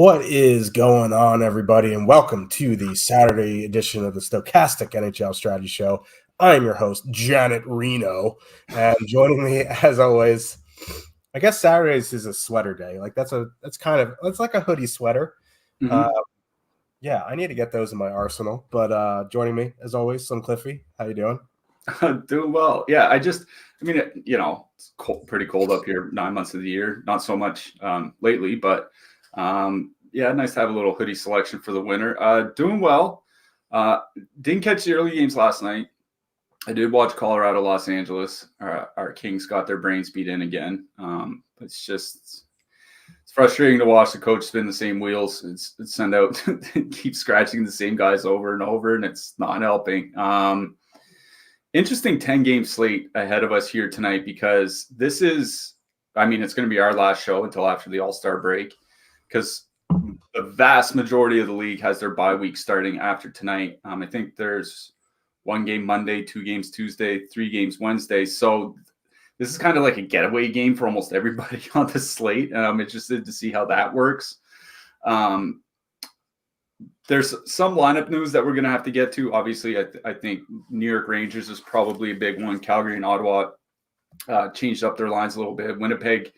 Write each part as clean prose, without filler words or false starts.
What is going on, everybody, and welcome to the Saturday edition of the Stochastic NHL Strategy Show. I am your host, Janet Reno, and joining me, as always, I guess Saturdays is a sweater day. Like that's like a hoodie sweater. Mm-hmm. Yeah, I need to get those in my arsenal. But joining me, as always, Slim Cliffy. How you doing? Doing well. Yeah, it's pretty cold up here 9 months of the year. Not so much lately, but yeah, nice to have a little hoodie selection for the winter. Doing well. Didn't catch the early games last night. I did watch Colorado, Los Angeles. Our Kings got their brains beat in again. It's frustrating to watch the coach spin the same wheels. It's send out, keep scratching the same guys over and over, and it's not helping. Interesting 10-game slate ahead of us here tonight because this is, it's going to be our last show until after the All-Star break because the vast majority of the league has their bye week starting after tonight. I think there's 1 game Monday, 2 games Tuesday, 3 games Wednesday. So this is kind of like a getaway game for almost everybody on the slate. And I'm interested to see how that works. There's some lineup news that we're going to have to get to. Obviously, I think New York Rangers is probably a big one. Calgary and Ottawa changed up their lines a little bit. Winnipeg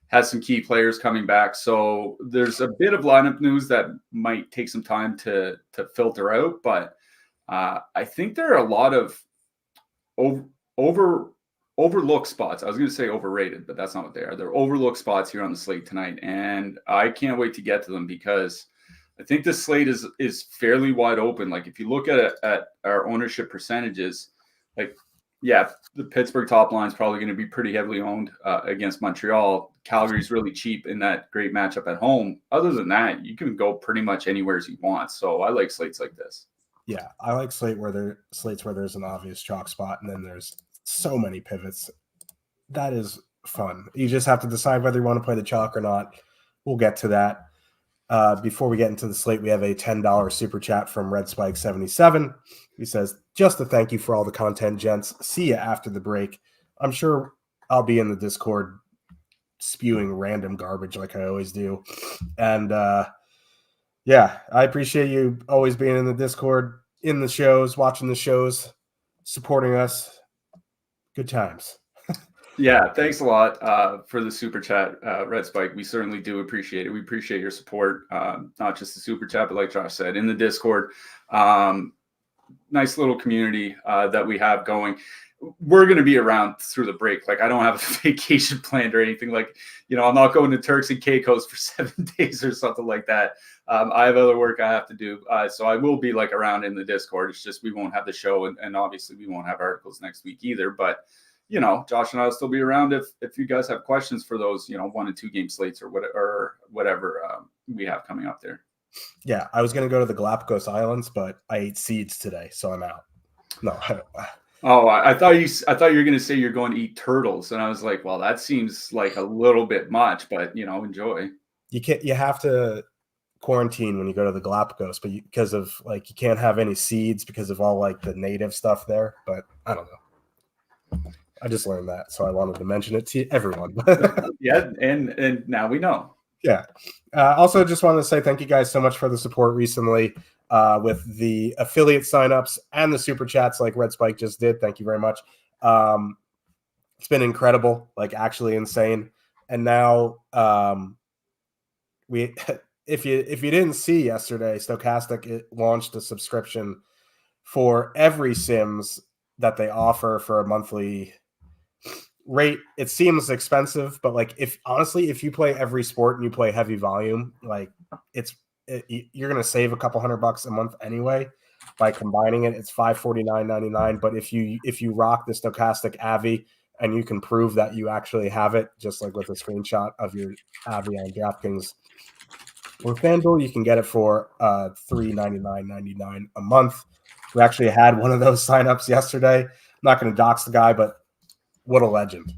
has some key players coming back. So there's a bit of lineup news that might take some time to filter out. But I think there are a lot of overlooked spots. I was going to say overrated, but that's not what they are. They're overlooked spots here on the slate tonight. And I can't wait to get to them because I think this slate is fairly wide open. Like if you look at our ownership percentages, the Pittsburgh top line is probably going to be pretty heavily owned against Montreal. Calgary's really cheap in that great matchup at home. Other than that, you can go pretty much anywhere as you want. So I like slates like this. Yeah, I like slates where there's an obvious chalk spot and then there's so many pivots. That is fun. You just have to decide whether you want to play the chalk or not. We'll get to that. Before we get into the slate, we have a $10 super chat from Red Spike 77. He says, just a thank you for all the content, gents. See you after the break. I'm sure I'll be in the Discord spewing random garbage like I always do. And yeah, I appreciate you always being in the Discord, in the shows, watching the shows, supporting us. Good times. Yeah, thanks a lot for the super chat, Red Spike. We certainly do appreciate it. We appreciate your support, not just the super chat, but like Josh said, in the Discord. Nice little community that we have going. We're going to be around through the break. Like I don't have a vacation planned or anything. Like, I'm not going to Turks and Caicos for 7 days or something like that. I have other work I have to do. So I will be around in the Discord. It's just we won't have the show. And obviously we won't have articles next week either. But Josh and I will still be around if you guys have questions for those, 1 and 2 game slates or whatever we have coming up there. Yeah, I was going to go to the Galapagos Islands, but I ate seeds today, so I'm out. No. Oh, I thought you were going to say you're going to eat turtles, and I was like, well, that seems like a little bit much, but enjoy. You have to quarantine when you go to the Galapagos, but because of you can't have any seeds because of all the native stuff there. But I don't know. I just learned that, so I wanted to mention it to everyone. Yeah, and now we know. Yeah. Also, just wanted to say thank you guys so much for the support recently with the affiliate signups and the super chats like Red Spike just did. Thank you very much. It's been incredible, actually insane. And now if you didn't see yesterday, Stochastic launched a subscription for every Sims that they offer for a monthly rate. It seems expensive, but if you play every sport and you play heavy volume, you're gonna save a couple $100 a month anyway by combining it. It's $549.99. But if you rock the Stochastic Avi and you can prove that you actually have it, just with a screenshot of your Avi on DraftKings or FanDuel, you can get it for $399.99 a month. We actually had one of those signups yesterday. I'm not going to dox the guy, but what a legend.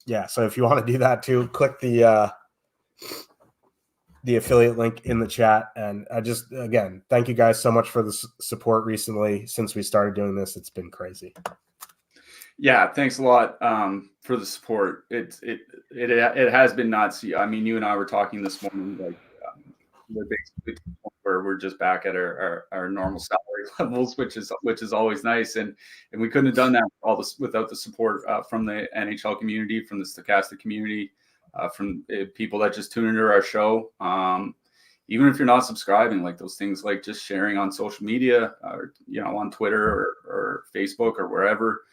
Yeah, so if you want to do that too, click the affiliate link in the chat. And again, thank you guys so much for the support recently. Since we started doing this, it's been crazy. Yeah, thanks a lot for the support. It has been nuts. I mean, you and I were talking this morning, like we're basically to the point where we're just back at our normal salary levels, which is always nice. And we couldn't have done that without the support from the NHL community, from the Stochastic community, from people that just tune into our show. Even if you're not subscribing, like those things, like just sharing on social media, or on Twitter or Facebook or wherever.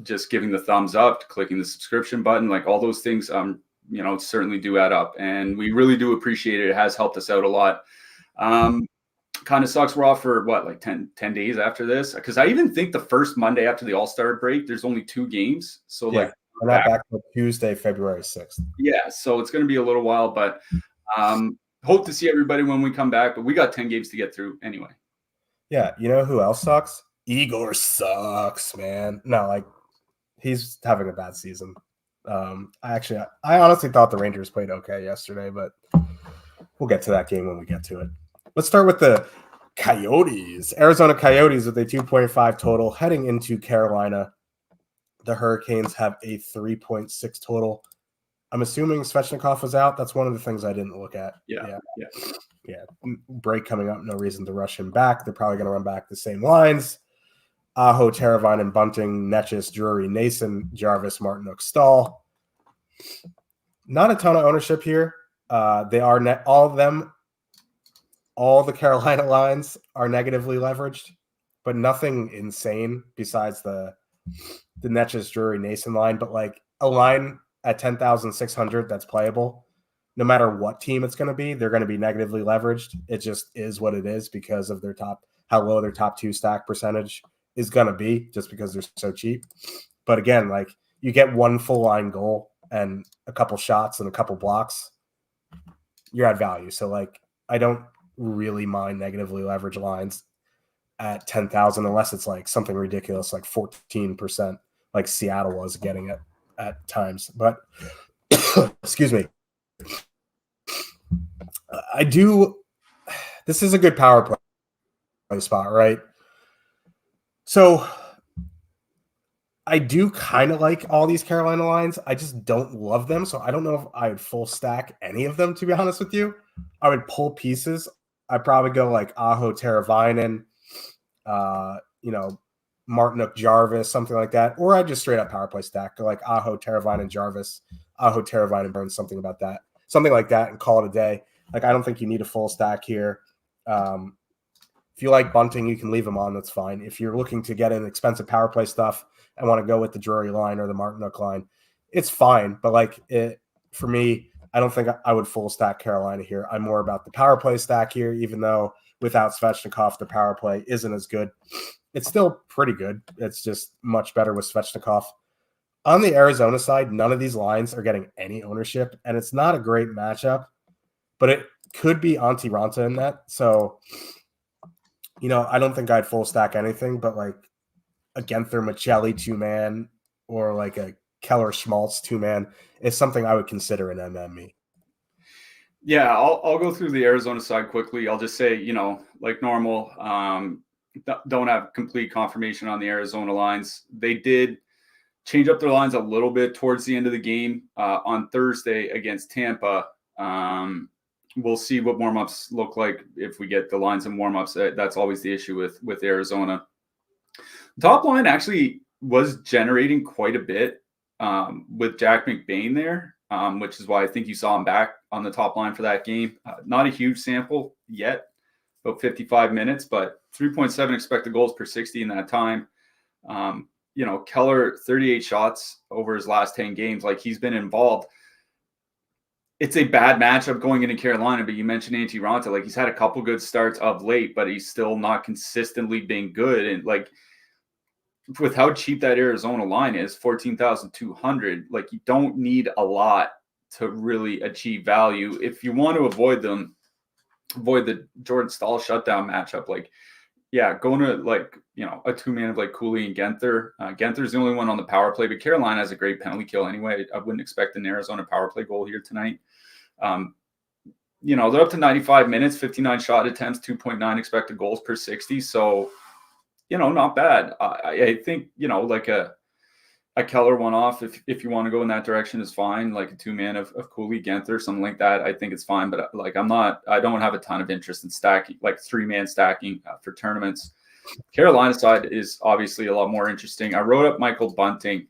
Just giving the thumbs up, clicking the subscription button, like all those things, certainly do add up, and we really do appreciate it. It has helped us out a lot. Kind of sucks. We're off for what, like 10 days after this? Because I even think the first Monday after the All-Star break, there's only 2 games. So like we're not back till Tuesday, February 6th. Yeah. So it's going to be a little while, but hope to see everybody when we come back, but we got 10 games to get through anyway. Yeah. You know who else sucks? Igor sucks, man. No, like he's having a bad season. I honestly thought the Rangers played okay yesterday, but we'll get to that game when we get to it. Let's start with the Coyotes. Arizona Coyotes with a 2.5 total heading into Carolina. The Hurricanes have a 3.6 total. I'm assuming Svechnikov was out. That's one of the things I didn't look at. Yeah. Break coming up. No reason to rush him back. They're probably going to run back the same lines. Aho, Teravainen, Bunting, Netchis, Drury, Nason, Jarvis, Martinook, Stahl. Not a ton of ownership here. They are all of them. All the Carolina lines are negatively leveraged, but nothing insane besides the Netchis, Drury, Nason line. But like a line at 10,600 that's playable, no matter what team it's going to be, they're going to be negatively leveraged. It just is what it is because of how low their top 2 stack percentage is going to be, just because they're so cheap. But again, like you get one full line goal and a couple shots and a couple blocks, you're at value. So like I don't really mind negatively leveraged lines at 10,000 unless it's like something ridiculous like 14%, like Seattle was getting it at times. But excuse me. This is a good power play spot, right? So I do kind of like all these Carolina lines. I just don't love them. So I don't know if I would full stack any of them, to be honest with you. I would pull pieces. I'd probably go like Aho, Teravainen, Martinook, Jarvis, something like that. Or I'd just straight up power play stack, go like Aho, Teravainen, Jarvis, Aho, Teravainen, Burns, something like that, and call it a day. Like, I don't think you need a full stack here. If you like Bunting, you can leave him on. That's fine. If you're looking to get in expensive power play stuff and want to go with the Drury line or the Martinook line, it's fine. But for me, I don't think I would full stack Carolina here. I'm more about the power play stack here, even though without Svechnikov, the power play isn't as good. It's still pretty good. It's just much better with Svechnikov. On the Arizona side, none of these lines are getting any ownership, and it's not a great matchup, but it could be Antti Raanta in that. So, I don't think I'd full stack anything, but like a Genther Michelli 2-man or like a Keller Schmaltz 2-man is something I would consider an MME. Yeah, I'll go through the Arizona side quickly. I'll just say, like normal, don't have complete confirmation on the Arizona lines. They did change up their lines a little bit towards the end of the game on Thursday against Tampa. We'll see what warmups look like if we get the lines and warmups. That's always the issue with Arizona. Top line actually was generating quite a bit with Jack McBain there, which is why I think you saw him back on the top line for that game. Not a huge sample yet, about 55 minutes, but 3.7 expected goals per 60 in that time. Keller, 38 shots over his last 10 games. Like, he's been involved. It's a bad matchup going into Carolina, but you mentioned Antti Raanta. Like, he's had a couple good starts of late, but he's still not consistently being good. And like, with how cheap that Arizona line is, 14,200, like, you don't need a lot to really achieve value. If you want to avoid the Jordan Stahl shutdown matchup, going to a 2-man of like Cooley and Genther. Genther's the only one on the power play, but Carolina has a great penalty kill anyway. I wouldn't expect an Arizona power play goal here tonight. They're up to 95 minutes, 59 shot attempts, 2.9 expected goals per 60. So not bad. I think, like a Keller one-off, if you want to go in that direction, is fine. Like a two-man of Cooley, Genther, something like that, I think it's fine. But like I don't have a ton of interest in stacking, like three-man stacking for tournaments. Carolina side is obviously a lot more interesting. I wrote up Michael Bunting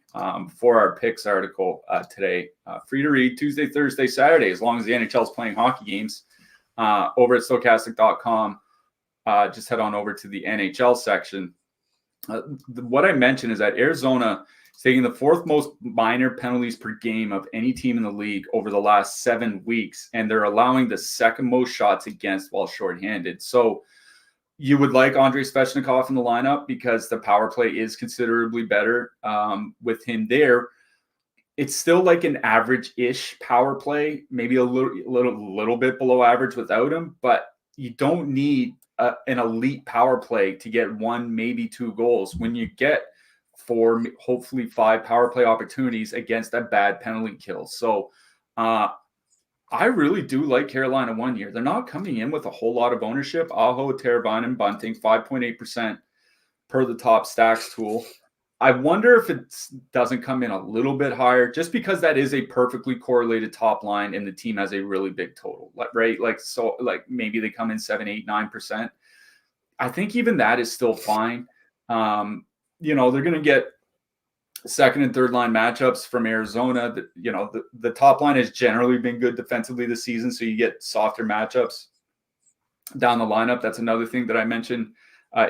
for our picks article today. Free to read Tuesday, Thursday, Saturday, as long as the NHL is playing hockey games over at Stokastic.com. Just head on over to the NHL section. What I mentioned is that Arizona is taking the fourth most minor penalties per game of any team in the league over the last 7 weeks, and they're allowing the second most shots against while shorthanded. So you would like Andrei Svechnikov in the lineup because the power play is considerably better with him there. It's still like an average-ish power play, maybe a little bit below average without him, but you don't need an elite power play to get 1, maybe 2 goals when you get 4, hopefully 5 power play opportunities against a bad penalty kill. So I really do like Carolina 1 year. They're not coming in with a whole lot of ownership. Aho, Teravainen, Bunting, 5.8% per the top stacks tool. I wonder if it doesn't come in a little bit higher, just because that is a perfectly correlated top line and the team has a really big total, right? So maybe they come in 7, 8, 9%. I think even that is still fine. They're going to get second and third line matchups from Arizona. The top line has generally been good defensively this season, so you get softer matchups down the lineup. That's another thing that I mentioned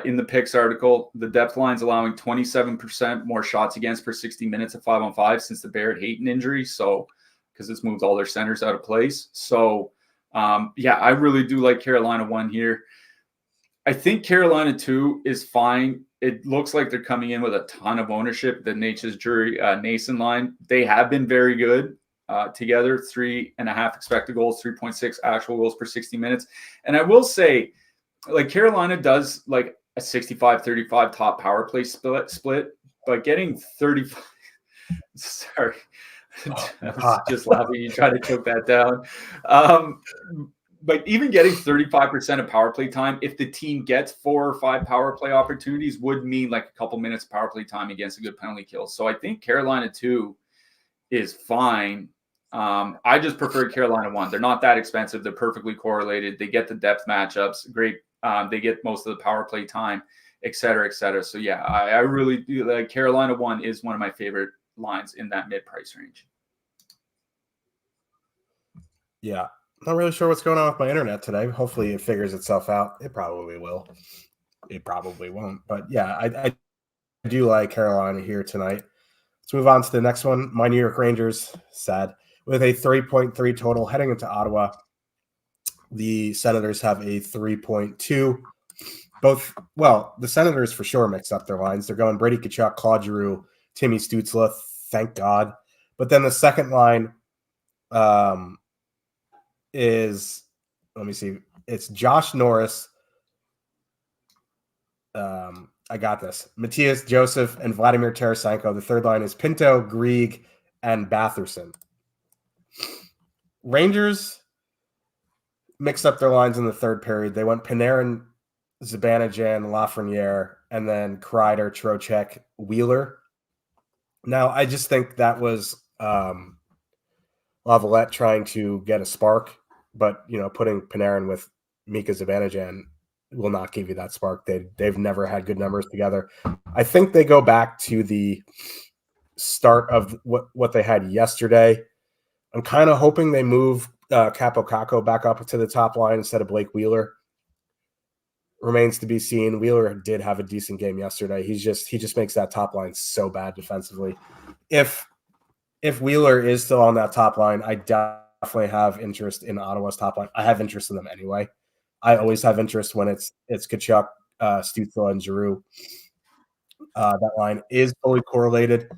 in the picks article. The depth line's allowing 27% more shots against per 60 minutes at 5-on-5 since the Barrett-Hayton injury. So, because it's moved all their centers out of place. So, I really do like Carolina 1 here. I think Carolina 2 is fine. It looks like they're coming in with a ton of ownership. The Nature's Jury Nason line, they have been very good together. 3.5 expected goals, 3.6 actual goals per 60 minutes. And I will say, like, Carolina does like a 65-35 top power play split, but getting 35. Sorry. I was just laughing. You try to choke that down. But even getting 35% of power play time, if the team gets 4 or 5 power play opportunities, would mean like a couple minutes of power play time against a good penalty kill. So I think Carolina 2 is fine. I just prefer Carolina 1. They're not that expensive. They're perfectly correlated. They get the depth matchups. Great. They get most of the power play time, et cetera, et cetera. So yeah, I really do like Carolina 1 is one of my favorite lines in that mid-price range. Yeah. Not really sure what's going on with my internet today. Hopefully it figures itself out. It probably will. It probably won't. But yeah, I do like Carolina here tonight. Let's move on to the next one. My New York Rangers, sad, with a 3.3 total heading into Ottawa. The Senators have a 3.2. The Senators for sure mix up their lines. They're going Brady Tkachuk, Claude Giroux, Timmy Stützle, thank God. But then the second line is, let me see, it's Josh Norris. I got this. Matthias Joseph and Vladimir Tarasenko. The third line is Pinto, Grieg, and Batherson. Rangers mixed up their lines in the third period. They went Panarin, Zibanejad, Lafreniere, and then Kreider, Trocheck, Wheeler. Now, I just think that was Lavalette trying to get a spark, but putting Panarin with Mika Zibanejad will not give you that spark. They've never had good numbers together. I think they go back to the start of what they had yesterday. I'm kind of hoping they move Capo Caco back up to the top line instead of Blake Wheeler. Remains to be seen. Wheeler did have a decent game yesterday. He just makes that top line so bad defensively. If Wheeler is still on that top line, I definitely have interest in Ottawa's top line. I have interest in them anyway. I always have interest when it's Tkachuk, Stützle, and Giroux. That line is fully correlated.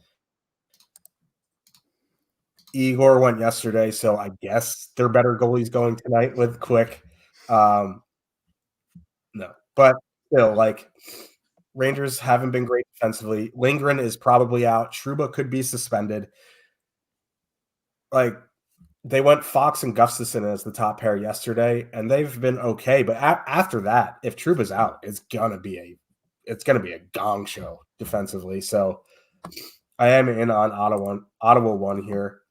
Igor went yesterday, so I guess they're better goalies going tonight with Quick. No, but still, like, Rangers haven't been great defensively. Lindgren is probably out. Trouba could be suspended. Like, they went Fox and Gustafsson as the top pair yesterday, and they've been okay. But after that, if Trouba's out, it's gonna be it's going to be a gong show defensively. So I am in on Ottawa 1 here.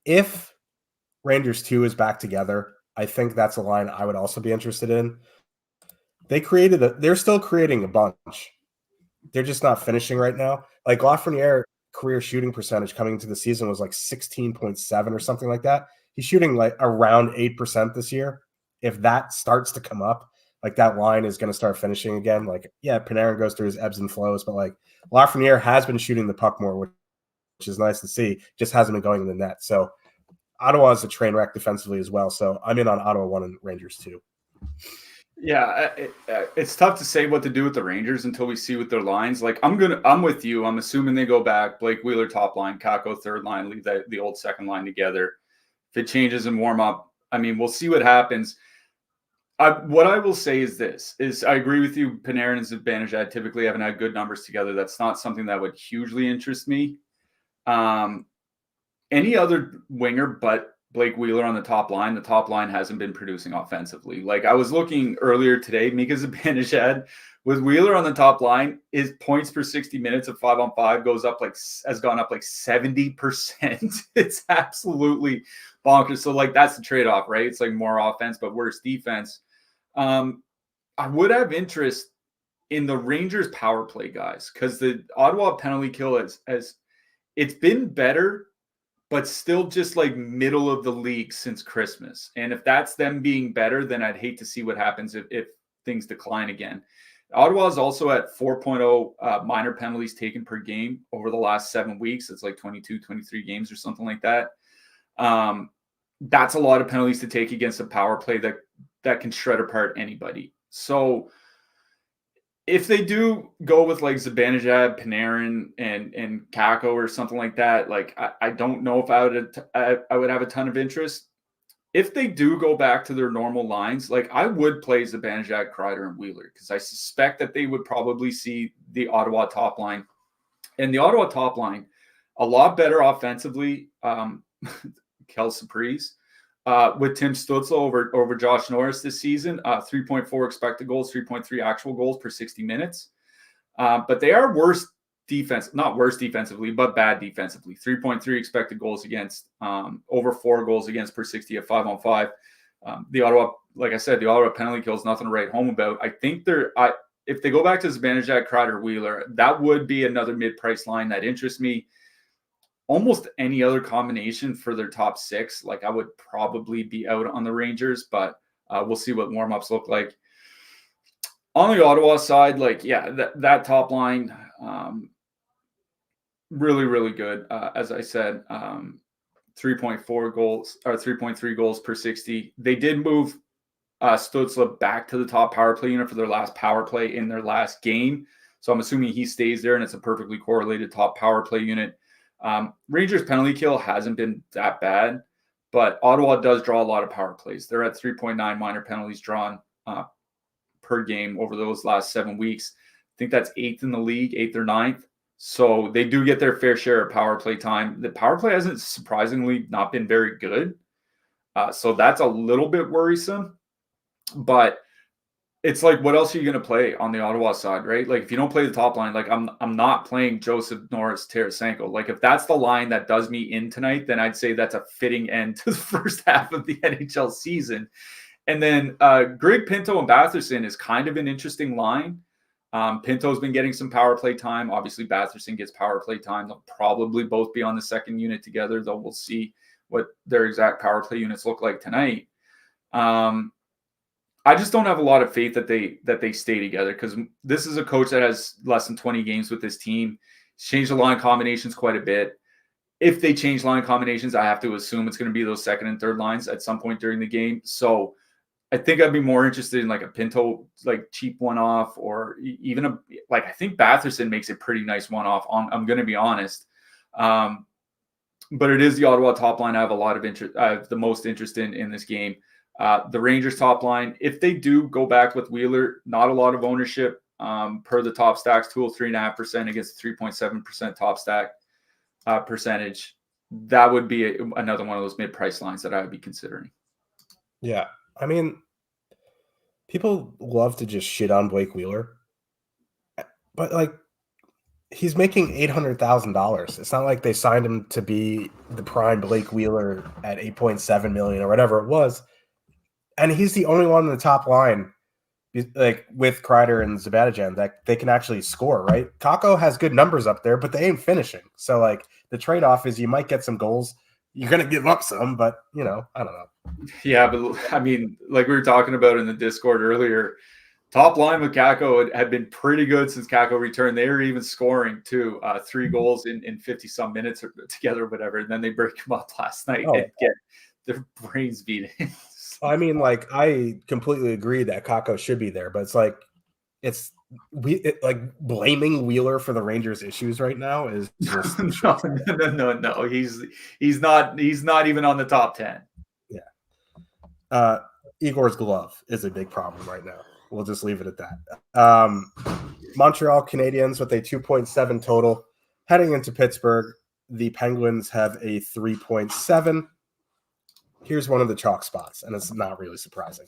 If Rangers 2 is back together, I think that's a line I would also be interested in. They're still creating a bunch. They're just not finishing right now. Like Lafreniere career shooting percentage coming into the season was like 16.7 or something like that. He's shooting like around 8% this year. If that starts to come up, like that line is going to start finishing again. Like, yeah, Panarin goes through his ebbs and flows, but like Lafreniere has been shooting the puck more, which is nice to see. Just hasn't been going in the net. So Ottawa is a train wreck defensively as well. So I'm in on Ottawa 1 and Rangers 2. Yeah, it's tough to say what to do with the Rangers until we see what their lines. Like, I'm with you. I'm assuming they go back. Blake Wheeler top line, Kako third line, leave the old second line together. If it changes in warm up, I mean, we'll see what happens. What I will say is this: I agree with you. Panarin and Zibanejad typically haven't had good numbers together. That's not something that would hugely interest me. Any other winger but Blake Wheeler on the top line hasn't been producing offensively. Like I was looking earlier today, Mika Zibanejad with Wheeler on the top line, his points per 60 minutes of 5-on-5 has gone up like 70%. It's absolutely bonkers. So like that's the trade-off, right? It's like more offense, but worse defense. I would have interest in the Rangers power play guys because the Ottawa penalty kill has it's been better, but still just like middle of the league since Christmas. And if that's them being better, then I'd hate to see what happens if things decline again. Ottawa is also at 4.0 minor penalties taken per game over the last 7 weeks. It's like 22, 23 games or something like that. That's a lot of penalties to take against a power play that can shred apart anybody. So if they do go with like Zibanejad, Panarin, and Kako or something like that, like I don't know if I would have a ton of interest. If they do go back to their normal lines, like I would play Zibanejad, Kreider, and Wheeler because I suspect that they would probably see the Ottawa top line. And the Ottawa top line, a lot better offensively. Kel Surprise. With Tim Stützle over Josh Norris this season, 3.4 expected goals, 3.3 actual goals per 60 minutes. But they are not worse defensively, but bad defensively. 3.3 expected goals against, over 4 goals against per 60 at 5-on-5. The Ottawa, like I said, the Ottawa penalty kill is nothing to write home about. I think if they go back to Zibanejad, Kreider, Wheeler, that would be another mid-price line that interests me. Almost any other combination for their top 6, like I would probably be out on the Rangers, but we'll see what warm-ups look like. On the Ottawa side, like, yeah, that top line, really, really good. As I said, 3.4 goals or 3.3 goals per 60. They did move Stützle back to the top power play unit for their last power play in their last game. So I'm assuming he stays there and it's a perfectly correlated top power play unit. Rangers penalty kill hasn't been that bad, but Ottawa does draw a lot of power plays. They're at 3.9 minor penalties drawn per game over those last 7 weeks. I think that's 8th in the league, 8th or 9th. So they do get their fair share of power play time. The power play hasn't surprisingly not been very good. So that's a little bit worrisome, but it's like, what else are you going to play on the Ottawa side, right? Like if you don't play the top line, like I'm not playing Joseph Norris, Tarasenko. Like if that's the line that does me in tonight, then I'd say that's a fitting end to the first half of the NHL season. And then Greg Pinto and Batherson is kind of an interesting line. Pinto's been getting some power play time. Obviously Batherson gets power play time. They'll probably both be on the second unit together, though we'll see what their exact power play units look like tonight. I just don't have a lot of faith that they stay together because this is a coach that has less than 20 games with this team. He's changed the line combinations quite a bit. If they change line combinations, I have to assume it's going to be those second and third lines at some point during the game. So I think I'd be more interested in like a Pinto, like cheap one-off, or even I think Batherson makes a pretty nice one-off. I'm going to be honest. But it is the Ottawa top line I have a lot of interest. I have the most interest in this game. The Rangers top line, if they do go back with Wheeler, not a lot of ownership per the top stacks tool, 3.5% against 3.7% top stack percentage. That would be another one of those mid-price lines that I would be considering. Yeah. I mean, people love to just shit on Blake Wheeler. but like he's making $800,000. It's not like they signed him to be the prime Blake Wheeler at $8.7 million or whatever it was. And he's the only one in the top line, like with Kreider and Zibanejad, that they can actually score, right? Kakko has good numbers up there, but they ain't finishing. So like the trade-off is you might get some goals. You're going to give up some, but I don't know. Yeah, but I mean, like we were talking about in the Discord earlier, top line with Kakko had been pretty good since Kakko returned. They were even scoring too, 3 goals in 50-some minutes together or whatever. And then they break them up last night and get their brains beaten. I mean, like, I completely agree that Kakko should be there, but it's like, like blaming Wheeler for the Rangers' issues right now is just no. He's not even on the top 10. Yeah. Igor's glove is a big problem right now. We'll just leave it at that. Montreal Canadiens with a 2.7 total. Heading into Pittsburgh, the Penguins have a 3.7. Here's one of the chalk spots, and it's not really surprising.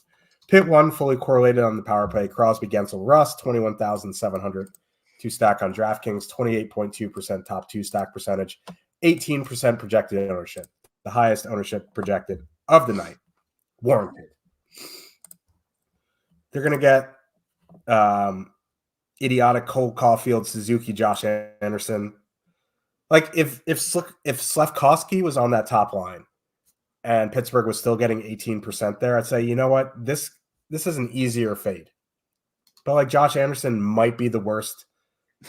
Pitt 1 fully correlated on the power play. Crosby, Gensel, Rust, 21,700 to stack on DraftKings, 28.2% top 2 stack percentage, 18% projected ownership, the highest ownership projected of the night. Warranted. They're going to get idiotic Cole Caulfield, Suzuki, Josh Anderson. Like if Slafkovsky was on that top line and Pittsburgh was still getting 18% there, I'd say, you know what, this is an easier fade. But like Josh Anderson might be the worst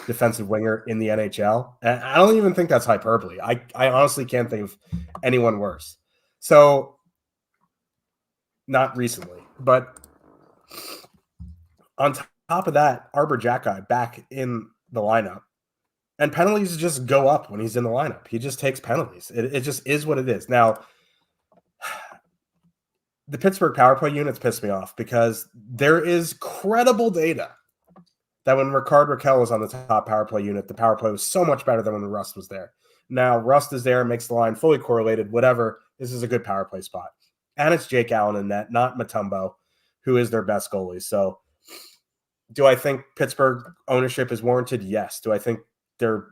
defensive winger in the NHL, and I don't even think that's hyperbole. I honestly can't think of anyone worse. So not recently, but on top of that, Arbor Xhekaj back in the lineup. And penalties just go up when he's in the lineup. He just takes penalties. It just is what it is. Now, the Pittsburgh power play units piss me off because there is credible data that when Rickard Rakell was on the top power play unit, the power play was so much better than when Rust was there. Now, Rust is there, makes the line fully correlated, whatever. This is a good power play spot. And it's Jake Allen in net, not Mutombo, who is their best goalie. So do I think Pittsburgh ownership is warranted? Yes. Do I think they're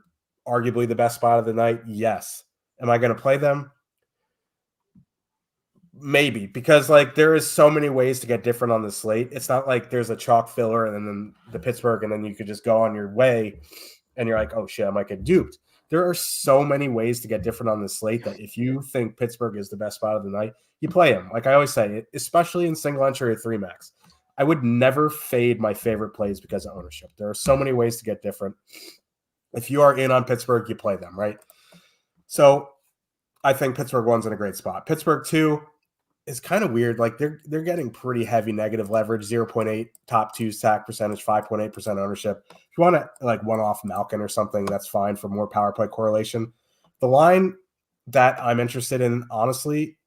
arguably the best spot of the night? Yes. Am I going to play them? Maybe, because like there is so many ways to get different on the slate. It's not like there's a chalk filler and then the Pittsburgh and then you could just go on your way and you're like, oh shit, I might get duped. There are so many ways to get different on the slate that if you think Pittsburgh is the best spot of the night, you play them. Like I always say, especially in single entry or 3 max, I would never fade my favorite plays because of ownership. There are so many ways to get different. If you are in on Pittsburgh, you play them, right? So I think Pittsburgh 1's in a great spot. Pittsburgh 2 is kind of weird. Like they're getting pretty heavy negative leverage, 0.8 top 2 stack percentage, 5.8% ownership. If you want to like one off Malkin or something, that's fine for more power play correlation. The line that I'm interested in, honestly,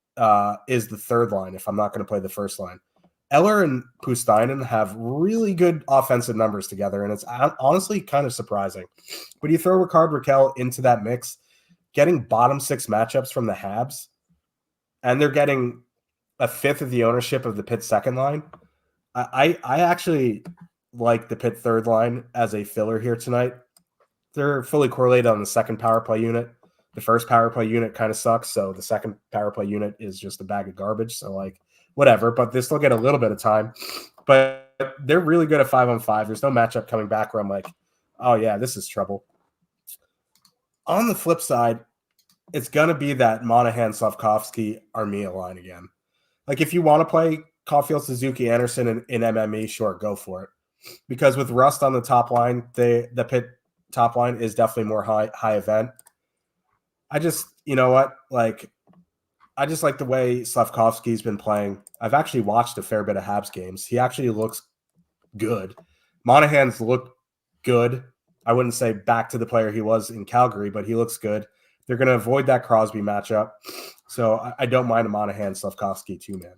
is the third line if I'm not going to play the first line. Eller and Pustainen have really good offensive numbers together, and it's honestly kind of surprising. But you throw Rickard Rakell into that mix, getting bottom 6 matchups from the Habs, and they're getting a fifth of the ownership of the Pitt second line. I actually like the Pitt third line as a filler here tonight. They're fully correlated on the second power play unit. The first power play unit kind of sucks, so the second power play unit is just a bag of garbage. So like whatever, but they still get a little bit of time. But they're really good at 5-on-5. There's no matchup coming back where I'm like, oh yeah, this is trouble. On the flip side, it's gonna be that Monahan, Slafkovsky, Armia line again. Like if you want to play Caulfield, Suzuki, Anderson in MME, sure, go for it. Because with Rust on the top line, the Pitt top line is definitely more high event. I just, you know what, like I just like the way Slafkovsky's been playing. I've actually watched a fair bit of Habs games. He actually looks good. Monahan's look good. I wouldn't say back to the player he was in Calgary, but he looks good. They're going to avoid that Crosby matchup. So I don't mind a Monahan Slafkovsky too, man.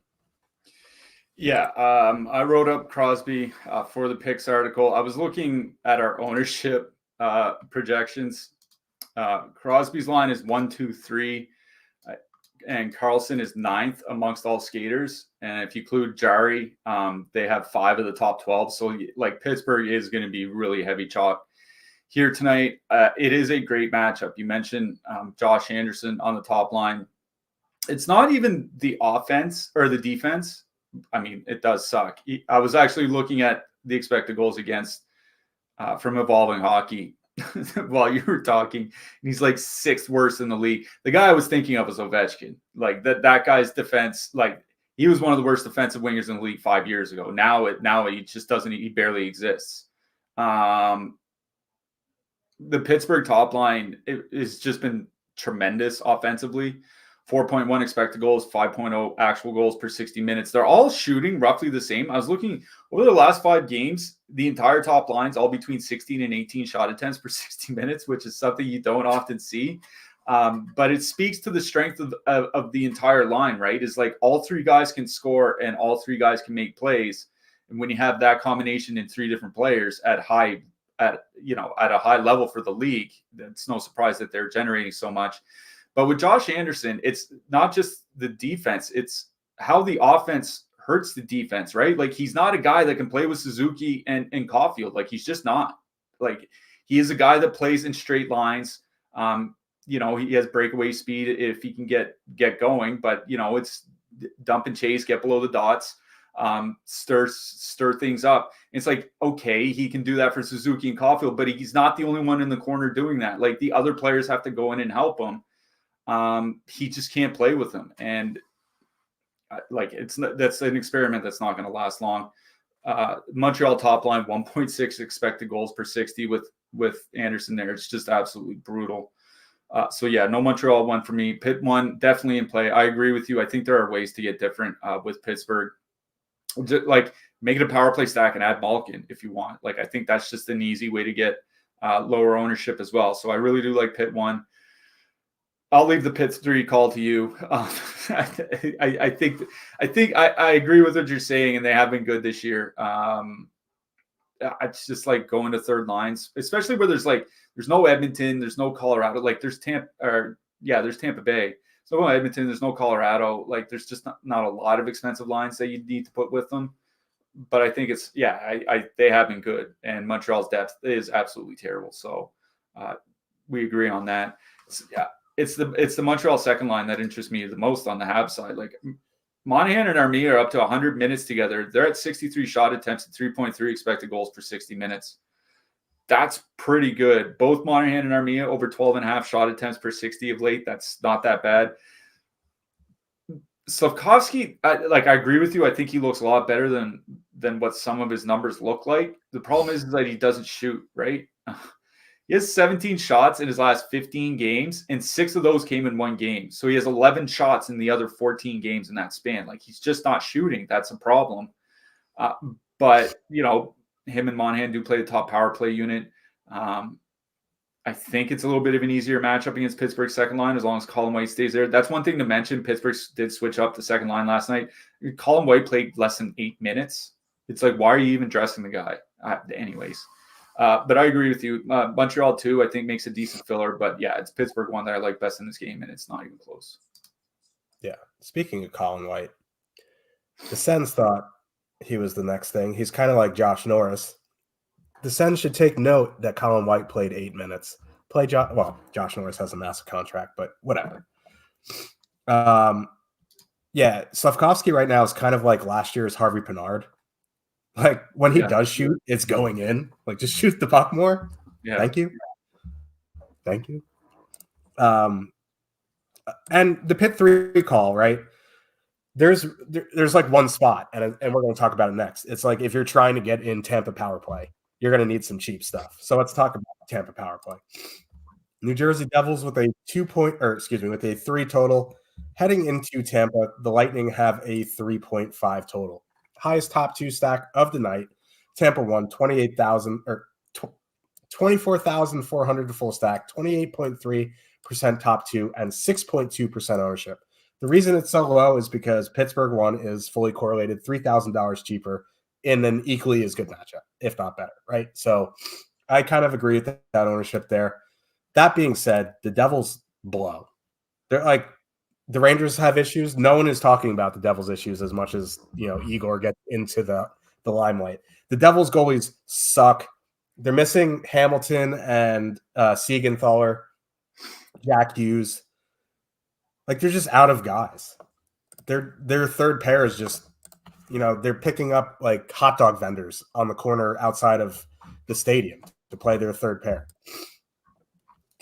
Yeah, I wrote up Crosby for the picks article. I was looking at our ownership projections. Crosby's line is 1, 2, 3, and Carlson is 9th amongst all skaters. And if you include Jari, they have 5 of the top 12. So like Pittsburgh is going to be really heavy chalk here tonight. It is a great matchup. You mentioned Josh Anderson on the top line. It's not even the offense or the defense. I mean, it does suck. I was actually looking at the expected goals against from Evolving Hockey while you were talking, and he's like 6th worst in the league. The guy I was thinking of was Ovechkin. Like that guy's defense, like he was one of the worst defensive wingers in the league 5 years ago. Now he just doesn't. He barely exists. The Pittsburgh top line has just been tremendous offensively. 4.1 expected goals, 5.0 actual goals per 60 minutes. They're all shooting roughly the same. I was looking over the last 5 games, the entire top line's all between 16 and 18 shot attempts per 60 minutes, which is something you don't often see. But it speaks to the strength of the entire line, right? Is like all 3 guys can score and all 3 guys can make plays. And when you have that combination in 3 different players at a high level for the league, it's no surprise that they're generating so much. But with Josh Anderson, it's not just the defense, it's how the offense hurts the defense, right? Like he's not a guy that can play with Suzuki and Caulfield. Like he's just not. Like he is a guy that plays in straight lines. He has breakaway speed if he can get going, but it's dump and chase, get below the dots, stir things up. It's like, okay, he can do that for Suzuki and Caulfield, but he's not the only one in the corner doing that. Like the other players have to go in and help him. He just can't play with them, and that's an experiment that's not going to last long. Montreal top line 1.6 expected goals per 60 with Anderson there. It's just absolutely brutal. So yeah, no Montreal one for me. Pitt one definitely in play. I agree with you. I think there are ways to get different with Pittsburgh. Just, like make it a power play stack and add Malkin if you want. Like I think that's just an easy way to get lower ownership as well. So I really do like Pitt one. I'll leave the Pitt 3 call to you. I think I agree with what you're saying, and they have been good this year. It's just like going to third lines, especially where there's no Edmonton, there's no Colorado. Like there's Tampa Bay. So no Edmonton, there's no Colorado. Like there's just not a lot of expensive lines that you need to put with them. But I think they have been good, and Montreal's depth is absolutely terrible. So we agree on that. It's the Montreal second line that interests me the most on the Habs side. Like Monahan and Armia are up to 100 minutes together. They're at 63 shot attempts and 3.3 expected goals per 60 minutes. That's pretty good. Both Monahan and Armia over 12.5 shot attempts per 60 of late. That's not that bad. Slavkovsky, I agree with you. I think he looks a lot better than what some of his numbers look like. The problem is that he doesn't shoot, right? He has 17 shots in his last 15 games, and 6 of those came in one game. So he has 11 shots in the other 14 games in that span. Like he's just not shooting. That's a problem. But him and Monahan do play the top power play unit. I think it's a little bit of an easier matchup against Pittsburgh's second line as long as Colin White stays there. That's one thing to mention. Pittsburgh did switch up the second line last night. Colin White played less than 8 minutes. It's like, why are you even dressing the guy? Anyways. But I agree with you. Montreal 2, I think, makes a decent filler. But yeah, it's Pittsburgh 1 that I like best in this game, and it's not even close. Yeah. Speaking of Colin White, the Sens thought he was the next thing. He's kind of like Josh Norris. The Sens should take note that Colin White played 8 minutes. Josh Norris has a massive contract, but whatever. Yeah, Slavkovsky right now is kind of like last year's Harvey Pinard. Like when he does shoot, it's going in. Like just shoot the puck more. Yeah. Thank you. And the Pitt 3 call, right? There's like one spot, and we're going to talk about it next. It's like if you're trying to get in Tampa power play, you're going to need some cheap stuff. So let's talk about Tampa power play. New Jersey Devils with a 3 total. Heading into Tampa, the Lightning have a 3.5 total. Highest top 2 stack of the night. Tampa won 24,400 to full stack, 28.3% top 2, and 6.2% ownership. The reason it's so low is because Pittsburgh 1 is fully correlated, $3,000 cheaper in an equally as good matchup, if not better, right? So I kind of agree with that ownership there. That being said, the Devils blow. They're like, the Rangers have issues. No one is talking about the Devils' issues as much as Igor gets into the limelight. The Devils' goalies suck. They're missing Hamilton and Siegenthaler, Jack Hughes. Like, they're just out of guys. Their third pair is just, they're picking up like hot dog vendors on the corner outside of the stadium to play their third pair.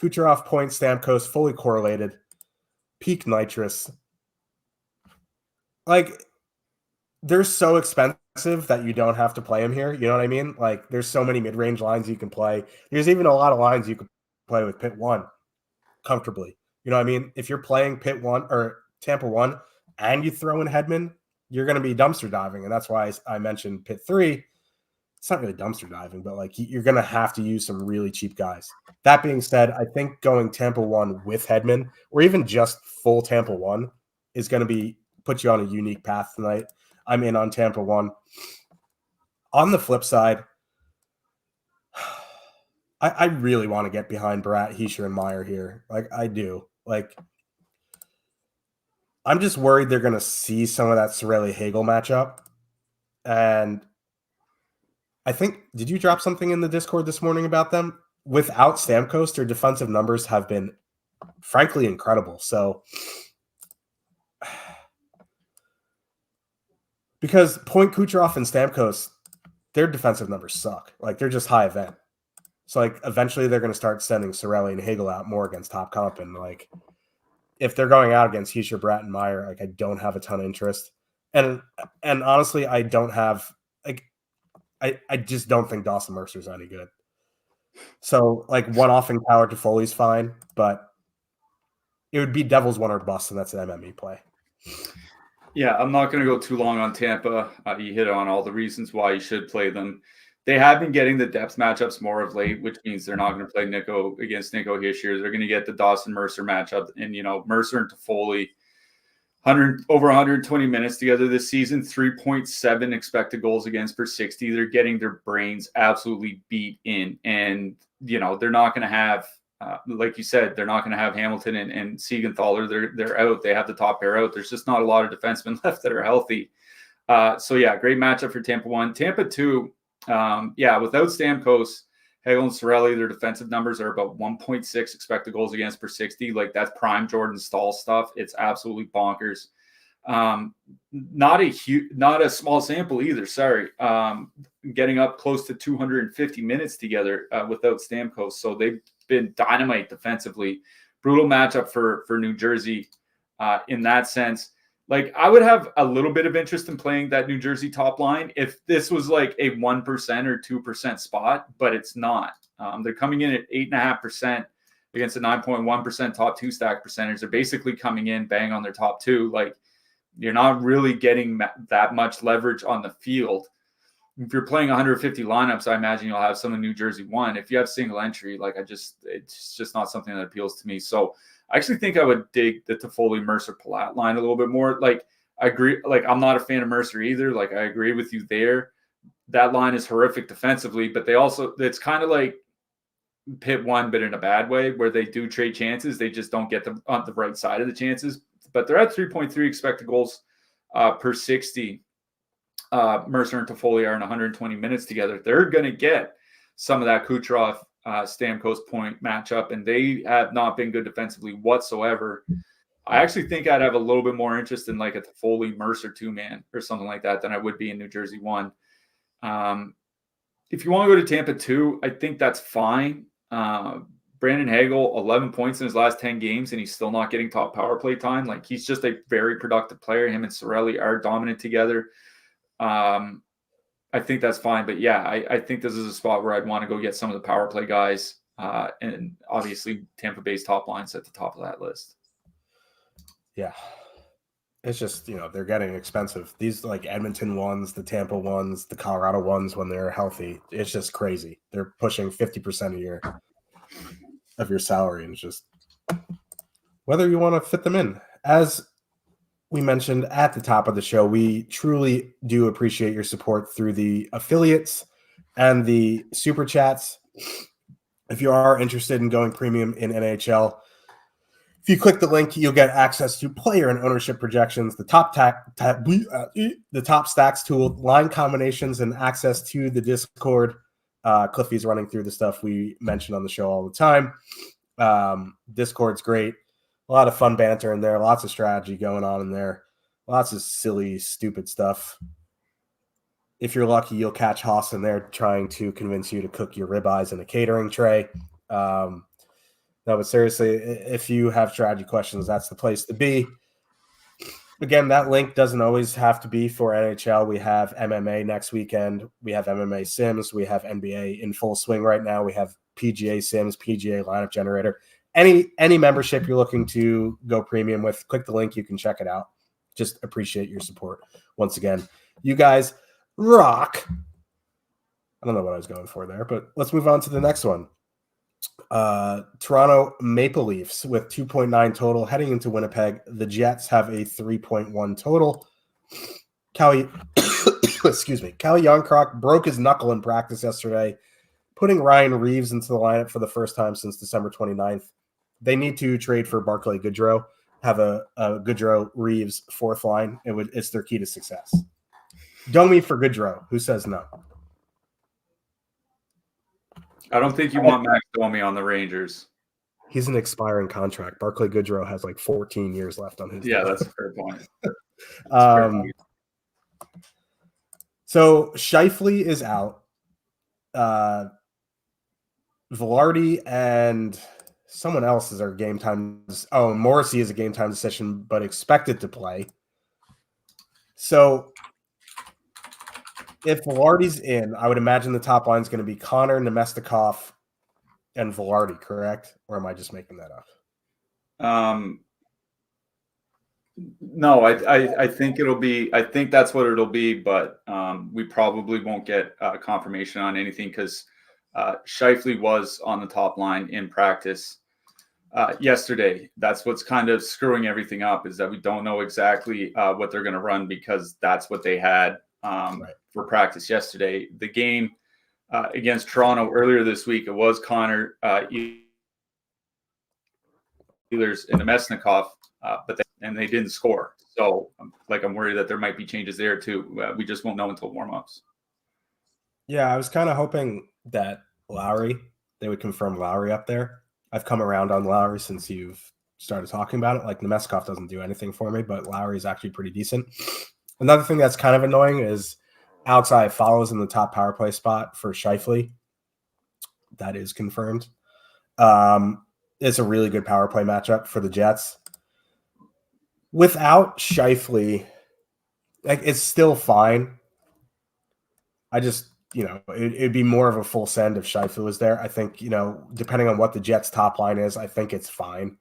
Kucherov, Point, Stamkos, fully correlated. Peak nitrous. Like, they're so expensive that you don't have to play them here. You know what I mean? Like, there's so many mid-range lines you can play. There's even a lot of lines you can play with Pitt 1 comfortably. You know what I mean? If you're playing Pitt 1 or Tampa 1 and you throw in Hedman, you're going to be dumpster diving. And that's why I mentioned Pitt 3. It's not really dumpster diving, but like, you're going to have to use some really cheap guys. That being said, I think going Tampa 1 with Hedman or even just full Tampa 1 is going to put you on a unique path tonight. I'm in on Tampa 1. On the flip side, I really want to get behind Barat, Hischier, and Meyer here. Like, I do. Like, I'm just worried they're going to see some of that Cirelli-Hagel matchup. And I think, did you drop something in the Discord this morning about them? Without Stamkos, their defensive numbers have been, frankly, incredible. So, because Point, Kucherov, and Stamkos, their defensive numbers suck. Like, they're just high event. So, like, eventually they're going to start sending Cirelli and Hagel out more against top comp. And, like, if they're going out against Hischier, Bratt, and Meyer, like, I don't have a ton of interest. And honestly, I don't have, like, I just don't think Dawson Mercer's any good. So, like, one-offing Tyler Toffoli's fine, but it would be Devils 1 or bust, and that's an MME play. Yeah, I'm not going to go too long on Tampa. You hit on all the reasons why you should play them. They have been getting the depth matchups more of late, which means they're not going to play Nico against Nico Hischier. They're going to get the Dawson Mercer matchup. And, Mercer and Toffoli, over 120 minutes together this season, 3.7 expected goals against per 60. They're getting their brains absolutely beat in. And, they're not going to have, like you said, they're not going to have Hamilton and Siegenthaler. They're out. They have the top pair out. There's just not a lot of defensemen left that are healthy. So, yeah, great matchup for Tampa 1. Tampa 2, without Stamkos, Hagel, and Cirelli, their defensive numbers are about 1.6 expected goals against per 60. Like, that's prime Jordan Staal stuff. It's absolutely bonkers. Not a small sample either. Sorry. Getting up close to 250 minutes together without Stamkos. So they've been dynamite defensively. Brutal matchup for New Jersey in that sense. Like, I would have a little bit of interest in playing that New Jersey top line if this was like a 1% or 2% spot, but it's not. They're coming in at 8.5% against a 9.1% top 2 stack percentage. They're basically coming in bang on their top 2. Like, you're not really getting that much leverage on the field. If you're playing 150 lineups, I imagine you'll have some of New Jersey 1. If you have single entry, like, it's just not something that appeals to me. So I actually think I would dig the Toffoli Mercer Palat line a little bit more. Like, I agree. Like, I'm not a fan of Mercer either. Like, I agree with you there. That line is horrific defensively, but it's kind of like Pitt 1, but in a bad way, where they do trade chances. They just don't get them on the right side of the chances. But they're at 3.3 expected goals per 60. Mercer and Toffoli are in 120 minutes together. They're going to get some of that Kucherov, Stamkos Point matchup, and they have not been good defensively whatsoever. I actually think I'd have a little bit more interest in like a Toffoli Mercer 2-man or something like that than I would be in New Jersey 1. If you want to go to Tampa 2, I think that's fine. Brandon Hagel, 11 points in his last 10 games, and he's still not getting top power play time. Like, he's just a very productive player. Him and Cirelli are dominant together. I think that's fine. But, yeah, I think this is a spot where I'd want to go get some of the power play guys. And obviously Tampa Bay's top line's at the top of that list. Yeah. It's just, they're getting expensive. These, like, Edmonton ones, the Tampa ones, the Colorado ones when they're healthy. It's just crazy. They're pushing 50% a year of your salary, and it's just whether you want to fit them in. As we mentioned at the top of the show, we truly do appreciate your support through the affiliates and the super chats. If you are interested in going premium in NHL, if you click the link, you'll get access to player and ownership projections, the top stacks tool, line combinations, and access to the Discord. Cliffy's running through the stuff we mentioned on the show all the time. Discord's great. A lot of fun banter in there. Lots of strategy going on in there. Lots of silly, stupid stuff. If you're lucky, you'll catch Haas in there trying to convince you to cook your ribeyes in a catering tray. No, but seriously, if you have strategy questions, that's the place to be. Again, that link doesn't always have to be for NHL. We have MMA next weekend. We have MMA Sims. We have NBA in full swing right now. We have PGA Sims, PGA lineup generator. Any membership you're looking to go premium with, click the link. You can check it out. Just appreciate your support. Once again, you guys rock. I don't know what I was going for there, but let's move on to the next one. Toronto Maple Leafs with 2.9 total heading into Winnipeg. The Jets have a 3.1 total. Callie Youngcroc broke his knuckle in practice yesterday, putting Ryan Reeves into the lineup for the first time since December 29th. They need to trade for Barclay Goodrow, have a Goodrow-Reeves fourth line. It's their key to success. Domi for Goodrow. Who says no? I don't think you want Max Domi on the Rangers. He's an expiring contract. Barclay Goodrow has like 14 years left on his. Yeah, that's a fair point. So Scheifele is out. Velarde and someone else is our game time. Oh, Morrissey is a game time decision, but expected to play. So if Velarde's in, I would imagine the top line is going to be Connor, Nemestikov, and Velarde, correct? Or am I just making that up? No, I think it'll be. I think that's what it'll be, but we probably won't get confirmation on anything because Scheifele was on the top line in practice yesterday. That's what's kind of screwing everything up is that we don't know exactly what they're going to run because that's what they had for practice yesterday. The game against Toronto earlier this week, it was Connor Ehlers and Nemesnikov, but they didn't score. So I'm worried that there might be changes there too. We just won't know until warm-ups. Yeah, I was kind of hoping that they would confirm Lowry up there. I've come around on Lowry since you've started talking about it. Like Nemesnikov doesn't do anything for me, but Lowry is actually pretty decent. Another thing that's kind of annoying is Alex Iafallo in the top power play spot for Scheifele. That is confirmed. It's a really good power play matchup for the Jets. Without Scheifele, it's still fine. I just, it'd be more of a full send if Scheifele was there. I think, depending on what the Jets' top line is, I think it's fine.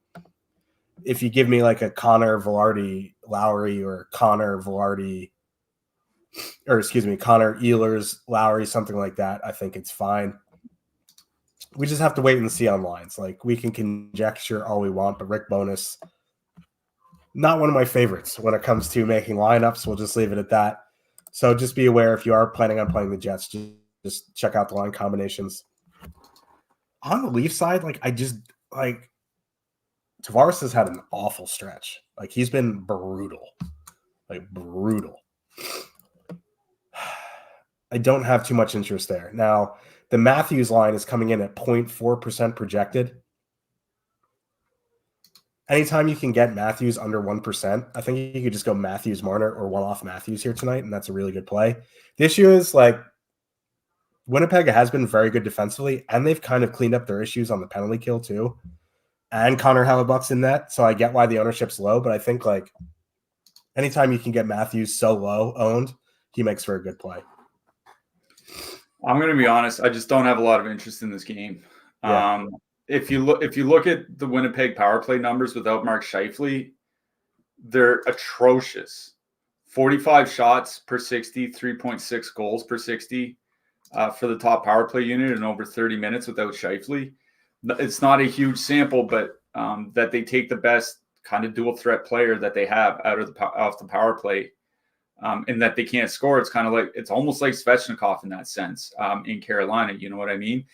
If you give me like a Connor Velarde Lowry or Connor Ehlers Lowry, something like that, I think it's fine. We just have to wait and see on lines. Like we can conjecture all we want, but Rick Bowness, not one of my favorites when it comes to making lineups. We'll just leave it at that. So just be aware if you are planning on playing the Jets, just check out the line combinations. On the Leaf side, Tavares has had an awful stretch. Like he's been brutal. I don't have too much interest there. Now, the Matthews line is coming in at 0.4% projected. Anytime you can get Matthews under 1%, I think you could just go Matthews Marner or one-off Matthews here tonight, and that's a really good play. The issue is Winnipeg has been very good defensively, and they've kind of cleaned up their issues on the penalty kill too. And Connor Hellebuck's in that, so I get why the ownership's low, but I think anytime you can get Matthews so low owned, he makes for a good play. I'm going to be honest. I just don't have a lot of interest in this game. Yeah. If you look at the Winnipeg power play numbers without Mark Scheifele, they're atrocious. 45 shots per 60, 3.6 goals per 60 for the top power play unit in over 30 minutes without Scheifele. It's not a huge sample, but that they take the best kind of dual threat player that they have off the power play. And that they can't score. It's almost like Svechnikov in that sense in Carolina. You know what I mean?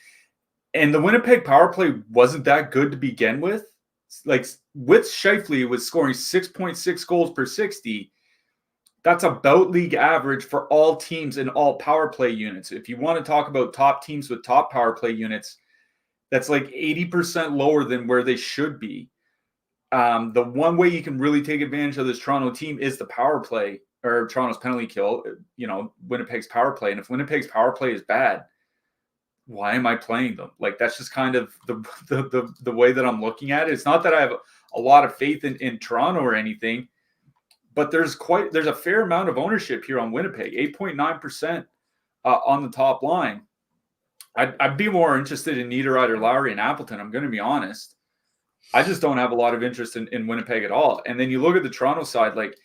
And the Winnipeg power play wasn't that good to begin with. With Scheifele, it was scoring 6.6 goals per 60, That's about league average for all teams in all power play units. If you want to talk about top teams with top power play units, that's like 80% lower than where they should be. The one way you can really take advantage of this Toronto team is the power play, or Toronto's penalty kill, Winnipeg's power play. And if Winnipeg's power play is bad, why am I playing them? Like, that's just kind of the way that I'm looking at it. It's not that I have a lot of faith in Toronto or anything, but there's a fair amount of ownership here on Winnipeg, 8.9% on the top line. I'd be more interested in Niederreiter, Lowry, and Appleton. I'm going to be honest. I just don't have a lot of interest in Winnipeg at all. And then you look at the Toronto side, like,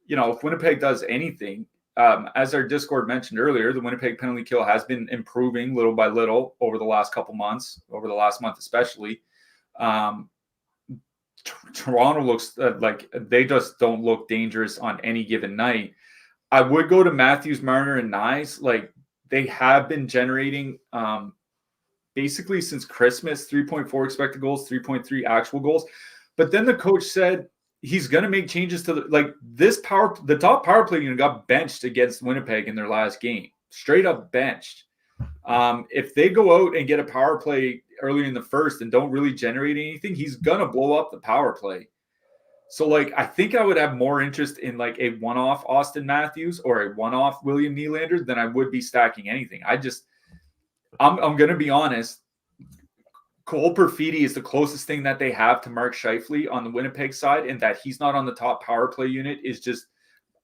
if Winnipeg does anything, as our Discord mentioned earlier, the Winnipeg penalty kill has been improving little by little over the last couple months, over the last month especially. Toronto looks like they just don't look dangerous on any given night. I would go to Matthews, Marner, and Nyes. Like, they have been generating basically since Christmas, 3.4 expected goals, 3.3 actual goals. But then the coach said he's going to make changes to the top power play unit got benched against Winnipeg in their last game, straight up benched. If they go out and get a power play early in the first and don't really generate anything, he's going to blow up the power play. So, like, I think I would have more interest in like a one-off Austin Matthews or a one-off William Nylander than I would be stacking anything. I'm going to be honest. Cole Perfidi is the closest thing that they have to Mark Scheifele on the Winnipeg side, and that he's not on the top power play unit is just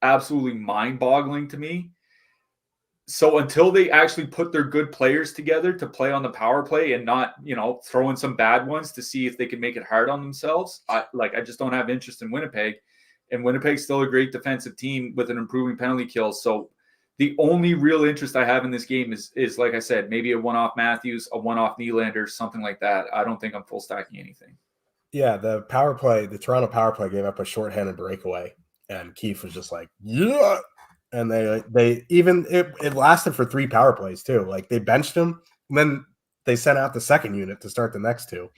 absolutely mind-boggling to me. So until they actually put their good players together to play on the power play and not, throw in some bad ones to see if they can make it hard on themselves, I just don't have interest in Winnipeg. And Winnipeg's still a great defensive team with an improving penalty kill. So the only real interest I have in this game is like I said, maybe a one-off Matthews, a one-off Nylander, something like that. I don't think I'm full stacking anything. Yeah, the Toronto power play gave up a shorthanded breakaway, and Keefe was just like, yeah. And it lasted for 3 power plays too. Like, they benched him, and then they sent out the second unit to start the next 2.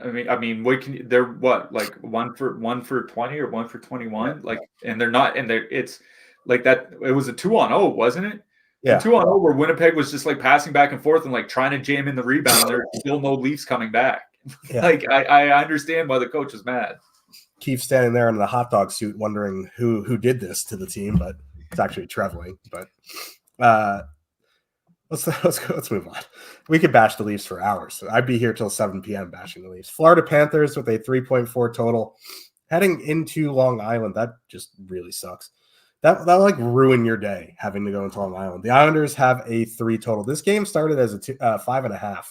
They're what, like one for 20 or 1 for 21? Yeah. Like, and they're not, and it's like that. It was a 2-on-0, wasn't it? Yeah, 2-on-0 where Winnipeg was just like passing back and forth and like trying to jam in the rebound. And there's still no Leafs coming back. Yeah. Like, I understand why the coach is mad. Keefe standing there in the hot dog suit, wondering who did this to the team, but it's actually Trevling. But let's move on. We could bash the Leafs for hours. I'd be here till 7 p.m. bashing the Leafs. Florida Panthers with a 3.4 total, heading into Long Island. That just really sucks. That'll like ruin your day having to go into Long Island. The Islanders have a 3 total. This game started as a 5.5.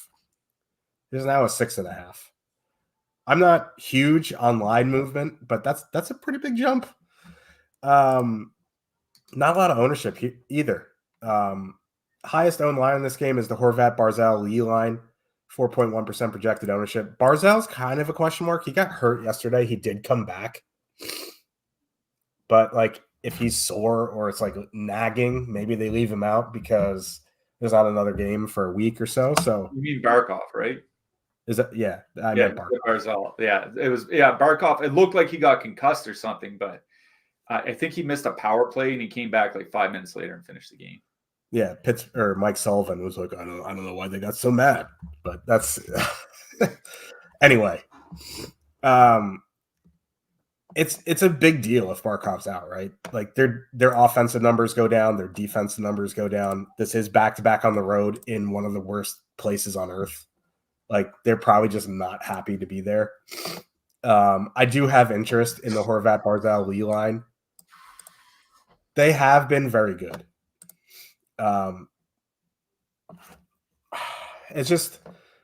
It is now a 6.5. I'm not huge on line movement, but that's a pretty big jump. Not a lot of ownership either. Highest owned line in this game is the Horvat Barzal Lee line, 4.1% projected ownership. Barzal's kind of a question mark. He got hurt yesterday. He did come back. But like, if he's sore or it's like nagging, maybe they leave him out because there's not another game for a week or so. So you mean Barkov, right? Is that I meant Barzal. Yeah, it was Barkov. It looked like he got concussed or something, but I think he missed a power play and he came back like 5 minutes later and finished the game. Yeah, Mike Sullivan was like, I don't know why they got so mad, but that's anyway. It's a big deal if Barkov's out, right? Like, their offensive numbers go down, their defensive numbers go down. This is back-to-back on the road in one of the worst places on earth. Like, they're probably just not happy to be there. I do have interest in the Horvat Barzal Lee line. They have been very good. It's just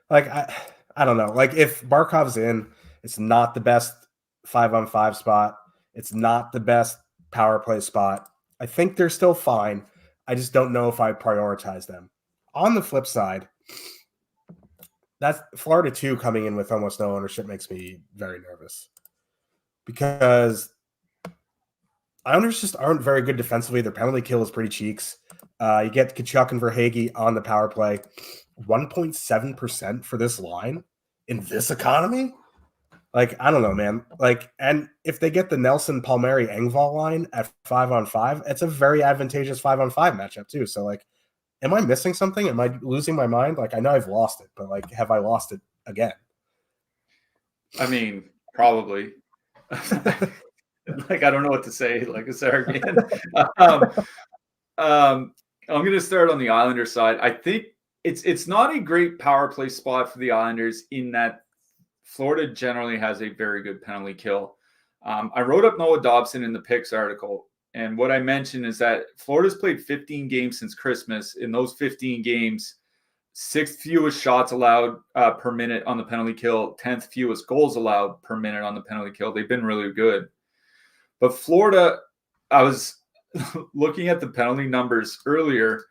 like, I don't know. Like, if Barkov's in, it's not the best 5-on-5 spot. It's not the best power play spot. I think they're still fine. I just don't know if I prioritize them. On the flip side, that's Florida 2 coming in with almost no ownership makes me very nervous, because Islanders just aren't very good defensively. Their penalty kill is pretty cheeks. You get Tkachuk and Verhaeghe on the power play. 1.7% for this line in this economy? Like, I don't know, man. Like, and if they get the Nelson Palmieri Engvall line at 5-on-5, it's a very advantageous 5-on-5 matchup too. So, like, am I missing something? Am I losing my mind? Like, I know I've lost it, but like, have I lost it again? I mean, probably. Like, I don't know what to say. Like a Sargan. I'm going to start on the Islanders side. I think it's not a great power play spot for the Islanders in that Florida generally has a very good penalty kill. I wrote up Noah Dobson in the picks article, and what I mentioned is that Florida's played 15 games since Christmas. In those 15 games, 6th fewest shots allowed per minute on the penalty kill, 10th fewest goals allowed per minute on the penalty kill. They've been really good. But Florida, I was looking at the penalty numbers earlier.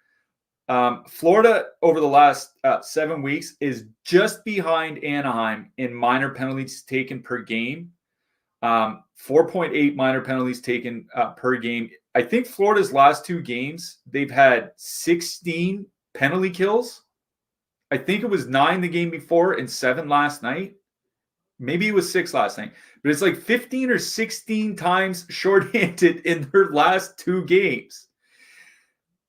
Florida over the last 7 weeks is just behind Anaheim in minor penalties taken per game. 4.8 minor penalties taken per game. I think Florida's last 2 games, they've had 16 penalty kills. I think it was 9 the game before and 7 last night. Maybe it was 6 last night. But it's like 15 or 16 times shorthanded in their last 2 games.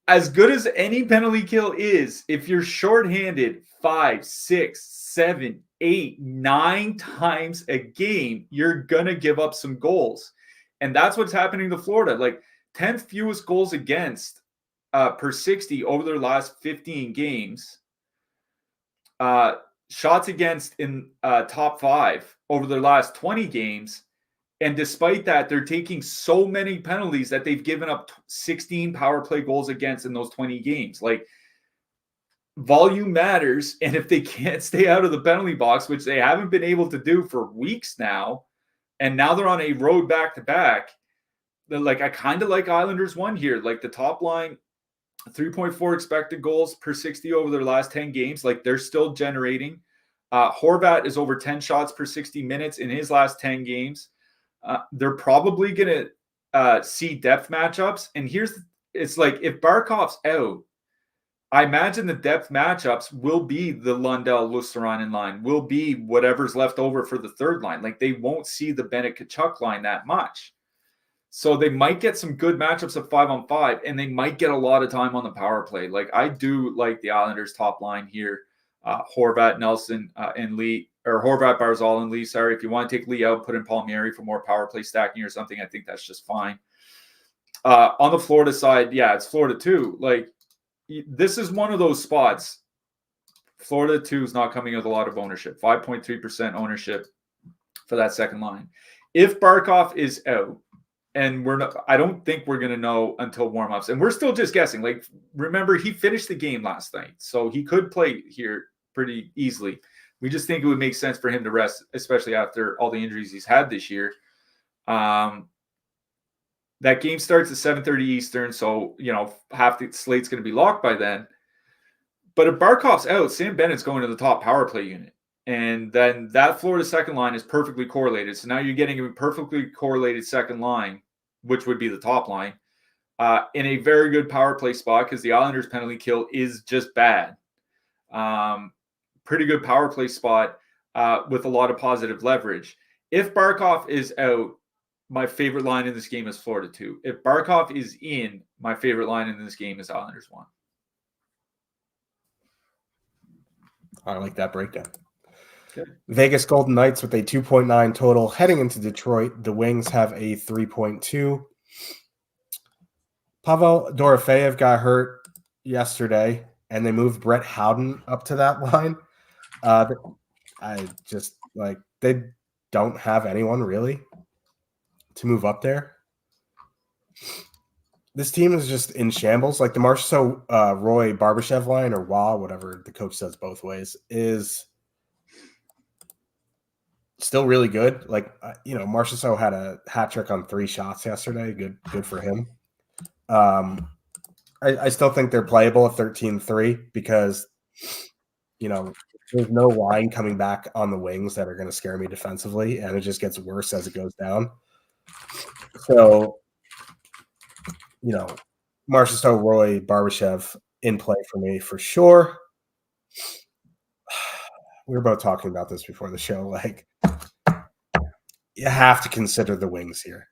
As good as any penalty kill is, if you're shorthanded 5, 6, 7, 8, 9 times a game, you're going to give up some goals. And that's what's happening to Florida. Like 10th fewest goals against per 60 over their last 15 games. Shots against in top 5 over their last 20 games. And despite that, they're taking so many penalties that they've given up 16 power play goals against in those 20 games. Like, volume matters. And if they can't stay out of the penalty box, which they haven't been able to do for weeks now, and now they're on a road back-to-back, like, I kind of like Islanders 1 here. Like, the top line, 3.4 expected goals per 60 over their last 10 games. Like, they're still generating. Horvat is over 10 shots per 60 minutes in his last 10 games. They're probably going to see depth matchups. And it's like, if Barkov's out, I imagine the depth matchups will be the Lundell Lusteron line, will be whatever's left over for the third line. Like, they won't see the Bennett Tkachuk line that much. So they might get some good matchups at 5-on-5, and they might get a lot of time on the power play. Like, I do like the Islanders top line here. Horvat, Nelson, and Lee, or Horvat, Barzal, and Lee. Sorry, if you want to take Lee out, put in Palmieri for more power play stacking or something, I think that's just fine. On the Florida side, yeah, it's Florida too. Like, this is one of those spots. Florida too is not coming with a lot of ownership. 5.3% ownership for that second line. If Barkov is out, and I don't think we're going to know until warmups, and we're still just guessing. Like, remember, he finished the game last night, so he could play here pretty easily. We just think it would make sense for him to rest, especially after all the injuries he's had this year. That game starts at 7:30 Eastern, so, half the slate's going to be locked by then. But if Barkov's out, Sam Bennett's going to the top power play unit. And then that Florida second line is perfectly correlated. So now you're getting a perfectly correlated second line, which would be the top line, in a very good power play spot because the Islanders' penalty kill is just bad. Pretty good power play spot with a lot of positive leverage. If Barkov is out, my favorite line in this game is Florida 2. If Barkov is in, my favorite line in this game is Islanders 1. I like that breakdown. Okay. Vegas Golden Knights with a 2.9 total heading into Detroit. The Wings have a 3.2. Pavel Dorofeyev got hurt yesterday, and they moved Brett Howden up to that line. I just, like, they don't have anyone really to move up there. This team is just in shambles. Like, the Marchessault Roy Barbashev line, or WA, whatever the coach says both ways, is still really good. Like, Marchessault had a hat trick on 3 shots yesterday. Good for him. I still think they're playable at 13-3 because, there's no line coming back on the Wings that are going to scare me defensively, and it just gets worse as it goes down. So, Marchessault, Roy, Barbashev in play for me for sure. We were both talking about this before the show. Like, you have to consider the wings here.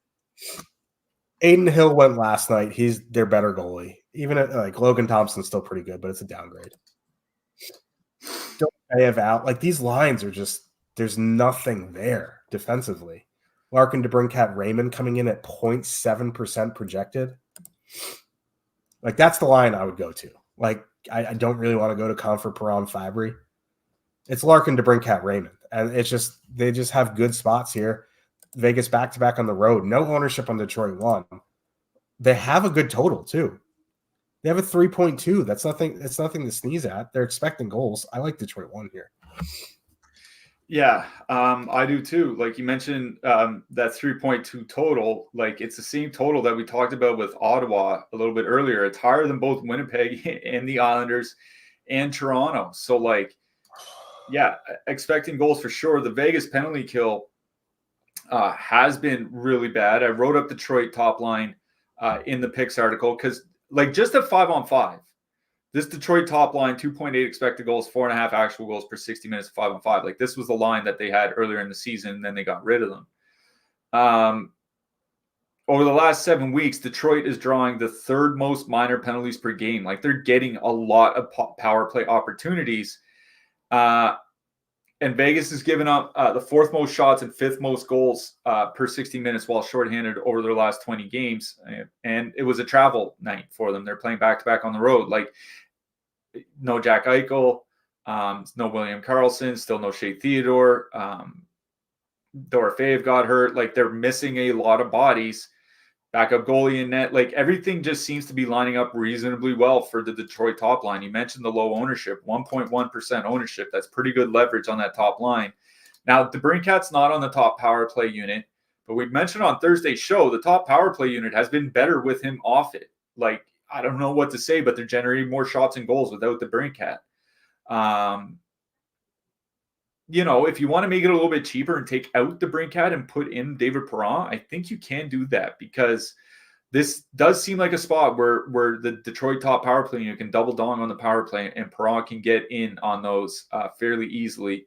Aiden Hill went last night. He's their better goalie. Even like Logan Thompson's still pretty good, but it's a downgrade. Don't have out. Like these lines are just, there's nothing there defensively. Larkin, DeBrincat, Raymond coming in at 0.7% projected. Like that's the line I would go to. Like I don't really want to go to Comfort, Perron, Fabry. It's Larkin, DeBrincat, Raymond. And it's just, they just have good spots here. Vegas back-to-back on the road. No ownership on Detroit 1. They have a good total, too. They have a 3.2. That's nothing. It's nothing to sneeze at. They're expecting goals. I like Detroit 1 here. Yeah, I do too. Like you mentioned, that 3.2 total, like it's the same total that we talked about with Ottawa a little bit earlier. It's higher than both Winnipeg and the Islanders and Toronto. So like, yeah, expecting goals for sure. The Vegas penalty kill has been really bad. I wrote up Detroit top line in the picks article because like just at 5-on-5, this Detroit top line, 2.8 expected goals, 4.5 actual goals per 60 minutes, 5-on-5. Like this was the line that they had earlier in the season, and then they got rid of them. Over the last 7 weeks, Detroit is drawing the third most minor penalties per game. Like they're getting a lot of power play opportunities. And Vegas has given up the fourth most shots and fifth most goals per 60 minutes while shorthanded over their last 20 games. And it was a travel night for them. They're playing back-to-back on the road. Like, no Jack Eichel, no William Karlsson, still no Shea Theodore. Dorofeyev got hurt. Like, they're missing a lot of bodies. Backup goalie in net. Like, everything just seems to be lining up reasonably well for the Detroit top line. You mentioned the low ownership, 1.1% ownership. That's pretty good leverage on that top line. Now, DeBrincat's not on the top power play unit, but we mentioned on Thursday's show, the top power play unit has been better with him off it. Like, I don't know what to say, but they're generating more shots and goals without DeBrincat. You know, if you want to make it a little bit cheaper and take out DeBrincat and put in David Perron, I think you can do that because this does seem like a spot where the Detroit top power play unit can double down on the power play and Perron can get in on those fairly easily.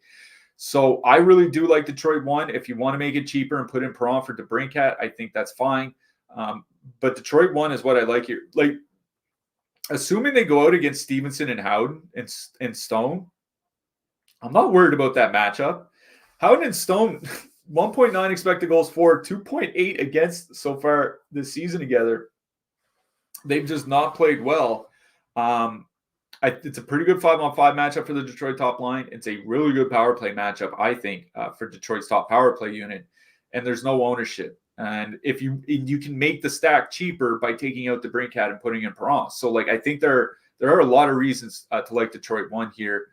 So I really do like Detroit 1. If you want to make it cheaper and put in Perron for DeBrincat, I think that's fine. But Detroit 1 is what I like here. Like, assuming they go out against Stevenson and Howden and Stone, I'm not worried about that matchup. Howden and Stone, 1.9 expected goals for, 2.8 against so far this season together. They've just not played well. It's a pretty good 5-on-5 matchup for the Detroit top line. It's a really good power play matchup, I think, for Detroit's top power play unit. And there's no ownership. And if you can make the stack cheaper by taking out DeBrincat and putting in Perron. So, like, I think there are a lot of reasons to like Detroit 1 here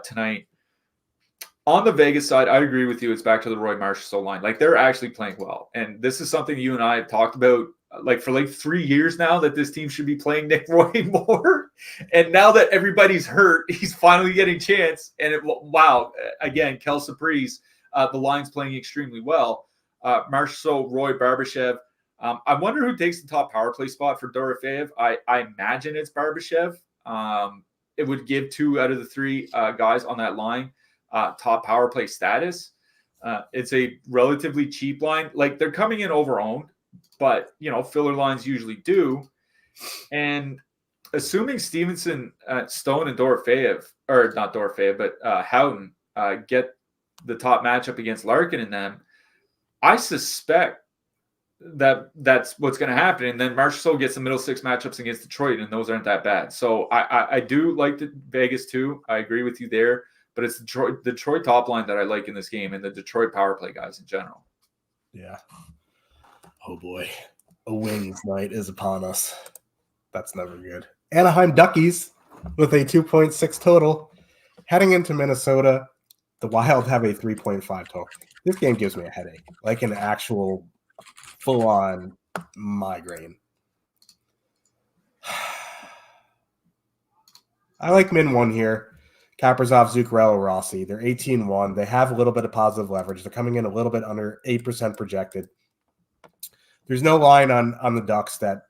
tonight. On the Vegas side, I agree with you. It's back to the Roy Marchessault line. Like, they're actually playing well. And this is something you and I have talked about like for like 3 years now, that this team should be playing Nick Roy more. And now that everybody's hurt, he's finally getting a chance. And wow, again, Kel Surprise, the line's playing extremely well. Marchessault, Roy, Barbashev. I wonder who takes the top power play spot for Dorofeyev. I imagine it's Barbashev. It would give 2 out of the 3 guys on that line top power play status. It's a relatively cheap line. Like, they're coming in over-owned, but, you know, filler lines usually do. And assuming Stevenson, Stone, and Dorofeyev, or not Dorofeyev, but Howden get the top matchup against Larkin and them, I suspect that that's what's going to happen. And then Marchessault gets the middle 6 matchups against Detroit, and those aren't that bad. So I do like the Vegas too. I agree with you there. But it's the Detroit top line that I like in this game, and the Detroit power play guys in general. Yeah. Oh, boy. A wings night is upon us. That's never good. Anaheim Duckies with a 2.6 total. Heading into Minnesota, the Wild have a 3.5 total. This game gives me a headache, like an actual full-on migraine. I like Min 1 here. Kaprizov, Zuccarello, Rossi. They're 18-1. They have a little bit of positive leverage. They're coming in a little bit under 8% projected. There's no line on the Ducks that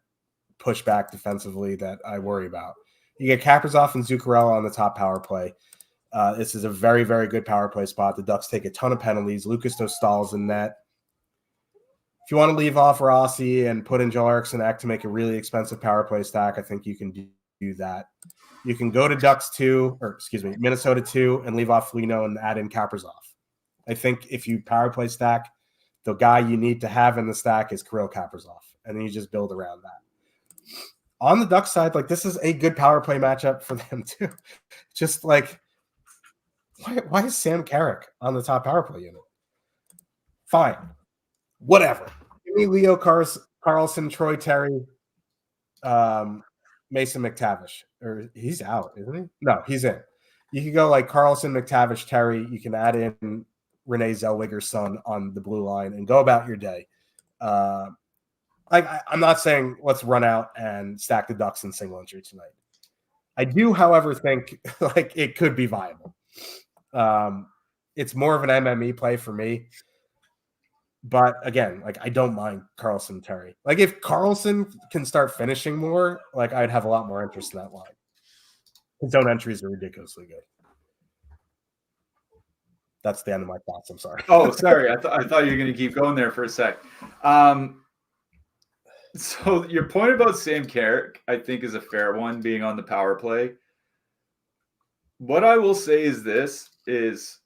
push back defensively that I worry about. You get Kaprizov and Zuccarello on the top power play. This is a very, very good power play spot. The Ducks take a ton of penalties. Lucas Dostal's in net. if you want to leave off Rossi and put in Joel Eriksson Ek to make a really expensive power play stack, I think you can do that. You can go to Minnesota 2 and leave off Foligno and add in Kaprizov. I think if you power play stack, the guy you need to have in the stack is Kirill Kaprizov, and then you just build around that. On the Ducks side, like, this is a good power play matchup for them too. Just like, why is Sam Carrick on the top power play unit? Fine. Whatever. Give me Leo Carlson, Troy Terry, Mason McTavish. Or he's out, isn't he? No, he's in. You can go like Carlson, McTavish, Terry. You can add in Renee Zellweger's son on the blue line and go about your day. I'm not saying let's run out and stack the Ducks in single entry tonight. I do, however, think like it could be viable. It's more of an MME play for me. But again, like, I don't mind Carlson Terry. Like, if Carlson can start finishing more, like, I'd have a lot more interest in that line. His own entries are ridiculously good. That's the end of my thoughts. I'm sorry. Oh, sorry. I thought you were going to keep going there for a sec. So your point about Sam Carrick, I think, is a fair one, being on the power play. What I will say is this is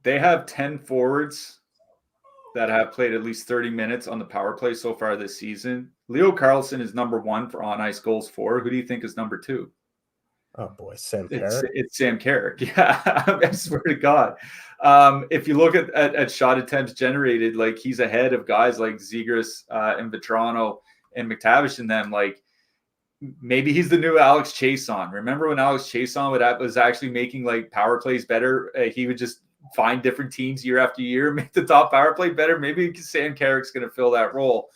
they have 10 forwards that have played at least 30 minutes on the power play so far this season. Leo Carlson is number 1 for on-ice goals for. Who do you think is number 2? Oh, boy, Sam Carrick. It's Sam Carrick. Yeah, I swear to God. If you look at shot attempts generated, like, he's ahead of guys like Zegras and Vetrano and McTavish and them. Like, maybe he's the new Alex Chason. Remember when Alex Chason was actually making, like, power plays better? He would just find different teams year after year, make the top power play better. Maybe Sam Carrick's going to fill that role.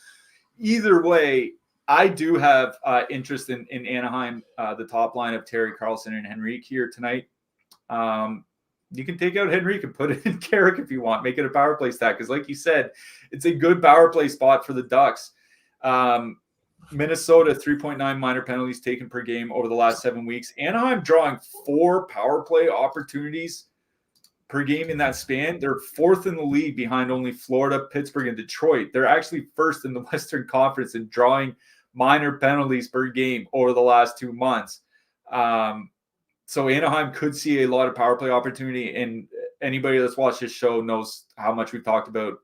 Either way, I do have interest in Anaheim, the top line of Terry, Carlson, and Henrique here tonight. You can take out Henrique and put it in Carrick if you want. Make it a power play stack because, like you said, it's a good power play spot for the Ducks. Minnesota, 3.9 minor penalties taken per game over the last 7 weeks. Anaheim drawing 4 power play opportunities per game in that span. They're 4th in the league behind only Florida, Pittsburgh, and Detroit. They're actually 1st in the Western Conference in drawing minor penalties per game over the last 2 months. So Anaheim could see a lot of power play opportunity, and anybody that's watched this show knows how much we've talked about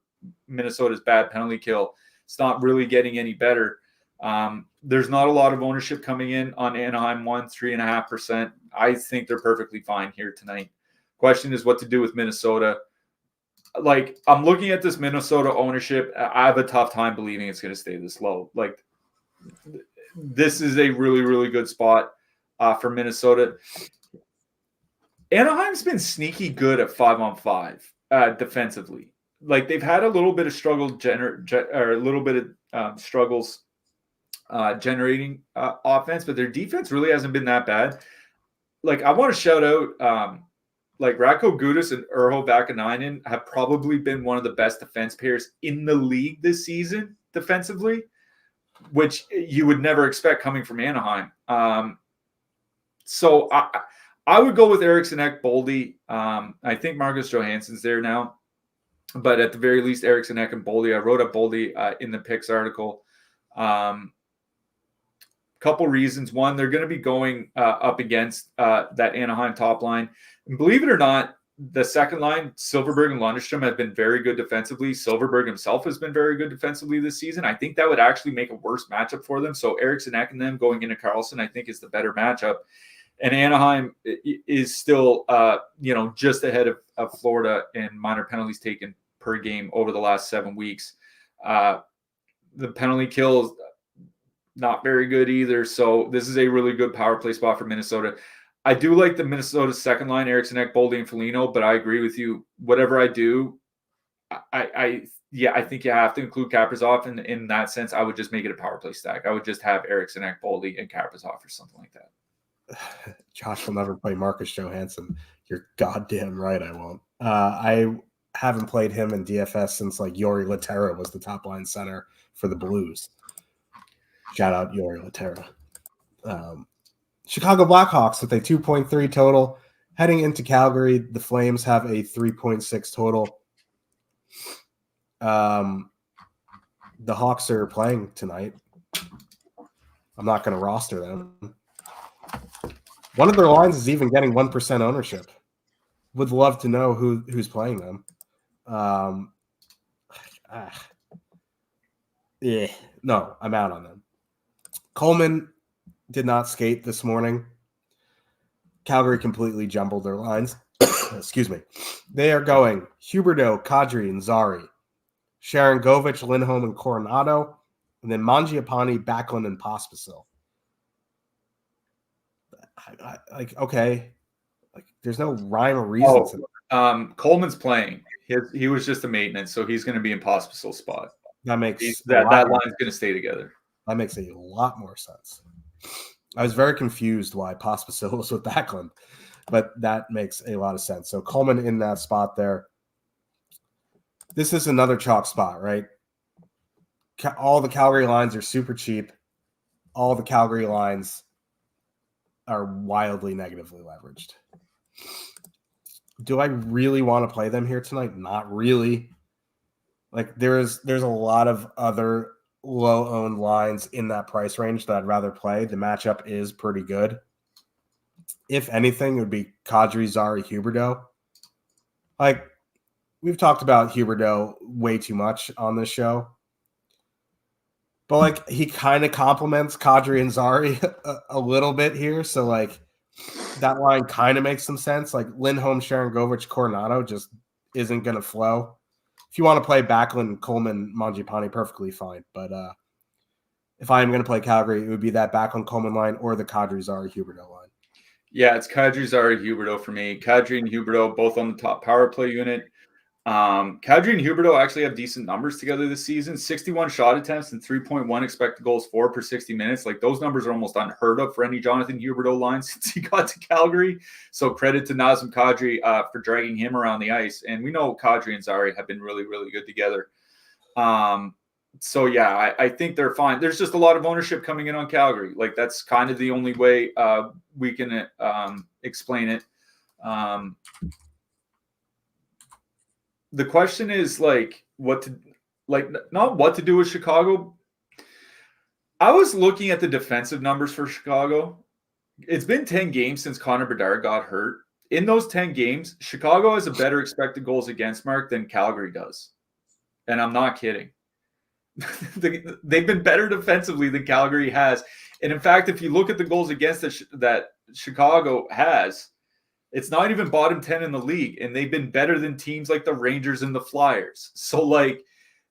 Minnesota's bad penalty kill. It's not really getting any better. There's not a lot of ownership coming in on Anaheim 3.5%. I think they're perfectly fine here tonight. Question is what to do with Minnesota. Like, I'm looking at this Minnesota ownership. I have a tough time believing it's going to stay this low. Like, this is a really, really good spot for Minnesota. Anaheim's been sneaky good at 5-on-5 defensively. Like, they've had a little bit of struggle struggles generating offense, but their defense really hasn't been that bad. Like, I want to shout out like Radko Gudas and Urho Vakanainen have probably been one of the best defense pairs in the league this season defensively, which you would never expect coming from Anaheim. So I would go with Eriksson Ek, Boldy. I think Marcus Johansson's there now, but at the very least, Eriksson Ek and Boldy. I wrote up Boldy in the picks article. Couple reasons. One, they're going to be going up against that Anaheim top line. And believe it or not, the second line, Silverberg and Lundestrom, have been very good defensively. Silverberg himself has been very good defensively this season. I think that would actually make a worse matchup for them. So Eriksson Ek and them going into Carlson, I think, is the better matchup. And Anaheim is still, just ahead of Florida in minor penalties taken per game over the last 7 weeks. The penalty kill, not very good either. So this is a really good power play spot for Minnesota. I do like the Minnesota second line, Eriksson Ek, Boldy, and Foligno, but I agree with you. Whatever I do, I think you have to include Kaprizov in that sense. I would just make it a power play stack. I would just have Eriksson Ek, Boldy, and Kaprizov or something like that. Josh will never play Marcus Johansson. You're goddamn right I won't. I haven't played him in DFS since like Yori Laterra was the top line center for the Blues. Shout out Yori Laterra. Chicago Blackhawks with a 2.3 total. Heading into Calgary, the Flames have a 3.6 total. The Hawks are playing tonight. I'm not going to roster them. One of their lines is even getting 1% ownership. Would love to know who's playing them. Yeah, no, I'm out on them. Coleman did not skate this morning. Calgary completely jumbled their lines. Excuse me. They are going Huberdeau, Kadri, and Zari. Sharangovich, Lindholm, and Coronado. And then Mangiapane, Backlund, and Pospisil. Okay. Like, there's no rhyme or reason to that. Coleman's playing. He was just a maintenance, so he's going to be in Pospisil's spot. That makes that line's going to stay together. That makes a lot more sense. I was very confused why Pospisil was with Backlund, but that makes a lot of sense. So Coleman in that spot there. This is another chalk spot, right? All the Calgary lines are super cheap. All the Calgary lines are wildly negatively leveraged. Do I really want to play them here tonight? Not really. Like there's a lot of other low-owned lines in that price range that I'd rather play. The matchup is pretty good. If anything, it would be Kadri, Zari, Huberdeau. Like, we've talked about Huberdeau way too much on this show. But, like, he kind of complements Kadri and Zari a little bit here. So, like, that line kind of makes some sense. Like, Lindholm, Sharangovich, Coronado just isn't going to flow. If you want to play Backlund, Coleman, Mangiapane, perfectly fine. But if I am going to play Calgary, it would be that Backlund, Coleman line or the Kadri, Zari, Huberdeau line. Yeah, it's Kadri, Zari, Huberdeau for me. Kadri and Huberdeau both on the top power play unit. Kadri and Huberdeau actually have decent numbers together this season. 61 shot attempts and 3.1 expected goals for per 60 minutes. Like those numbers are almost unheard of for any Jonathan Huberdeau line since he got to Calgary. So credit to Nazem Kadri for dragging him around the ice. And we know Kadri and Zari have been really, really good together. So yeah, I think they're fine. There's just a lot of ownership coming in on Calgary. Like that's kind of the only way we can explain it. The question is like not what to do with Chicago. I was looking at the defensive numbers for Chicago. It's been 10 games since Connor Bedard got hurt. In those 10 games, Chicago has a better expected goals against mark than Calgary does. And I'm not kidding. They've been better defensively than Calgary has. And in fact, if you look at the goals against that Chicago has, it's not even bottom 10 in the league, and they've been better than teams like the Rangers and the Flyers. So,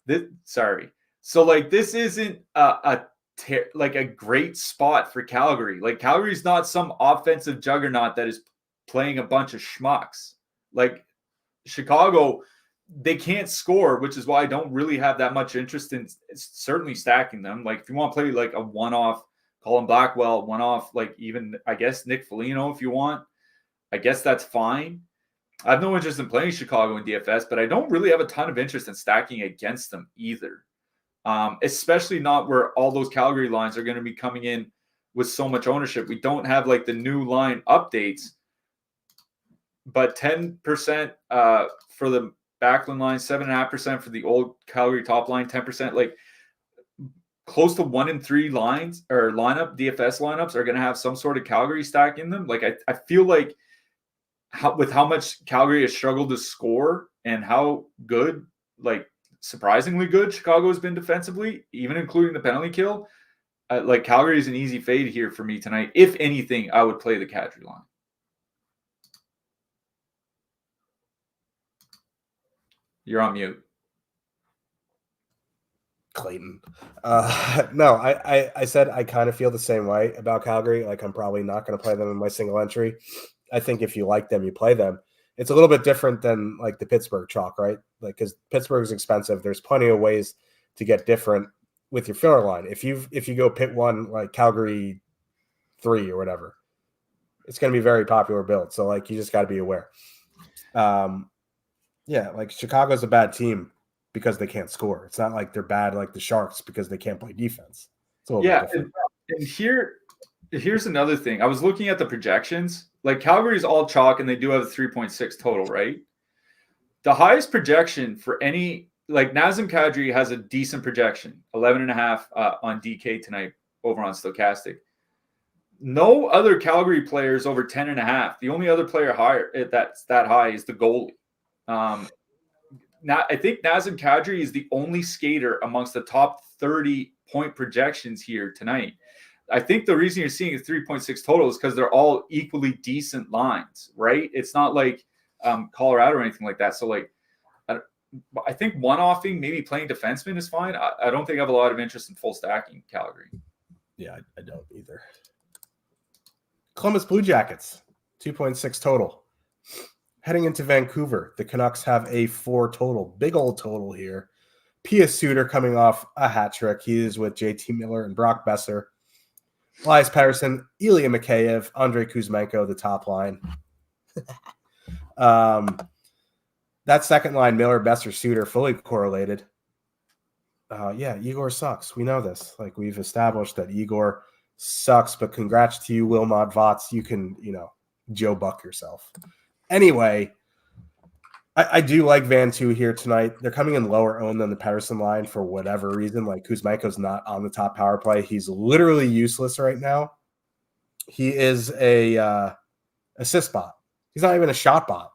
this isn't a great spot for Calgary. Like, Calgary's not some offensive juggernaut that is playing a bunch of schmucks. Like, Chicago, they can't score, which is why I don't really have that much interest in certainly stacking them. Like, if you want to play, like, a one-off Colin Blackwell, one-off, like, even, I guess, Nick Foligno if you want, I guess that's fine. I have no interest in playing Chicago in DFS, but I don't really have a ton of interest in stacking against them either. Especially not where all those Calgary lines are going to be coming in with so much ownership. We don't have like the new line updates, but 10% for the Backlund line, 7.5% for the old Calgary top line, 10%, like close to 1 in 3 lines or DFS lineups are going to have some sort of Calgary stack in them. Like I feel like with how much Calgary has struggled to score and how good, like surprisingly good Chicago has been defensively, even including the penalty kill, like Calgary is an easy fade here for me tonight. If anything, I would play the Kadri line. You're on mute. Clayton. No, I said I kind of feel the same way about Calgary. Like I'm probably not going to play them in my single entry. I think if you like them, you play them. It's a little bit different than like the Pittsburgh chalk, right? Like because Pittsburgh's expensive. There's plenty of ways to get different with your filler line. If you go pit 1 like Calgary 3 or whatever, it's going to be very popular build. So like you just got to be aware. Yeah, like Chicago's a bad team because they can't score. It's not like they're bad like the Sharks because they can't play defense. It's a little bit different. And here's another thing. I was looking at the projections. Like Calgary's all chalk and they do have a 3.6 total, right? The highest projection for any like Nazem Kadri has a decent projection, 11.5 on DK tonight over on Stochastic. No other Calgary players over 10.5. The only other player higher that's that high is the goalie. Now I think Nazem Kadri is the only skater amongst the top 30 point projections here tonight. I think the reason you're seeing a 3.6 total is because they're all equally decent lines, right? It's not like Colorado or anything like that. So like, I think one-offing, maybe playing defenseman is fine. I don't think I have a lot of interest in full stacking Calgary. Yeah, I don't either. Columbus Blue Jackets, 2.6 total. Heading into Vancouver, the Canucks have a 4 total. Big old total here. Pius Suter coming off a hat trick. He is with JT Miller and Brock Besser. Elias Pettersson, Ilya Mikheyev, Andrei Kuzmenko, the top line. That second line, Miller, Besser, Suter, fully correlated. Yeah, Igor sucks. We know this. Like, we've established that Igor sucks, but congrats to you, Wilmot Vots. You can, Joe Buck yourself. Anyway, I do like Van 2 here tonight. They're coming in lower owned than the Pettersson line for whatever reason. Like, Kuzmenko's not on the top power play. He's literally useless right now. He is a assist bot. He's not even a shot bot.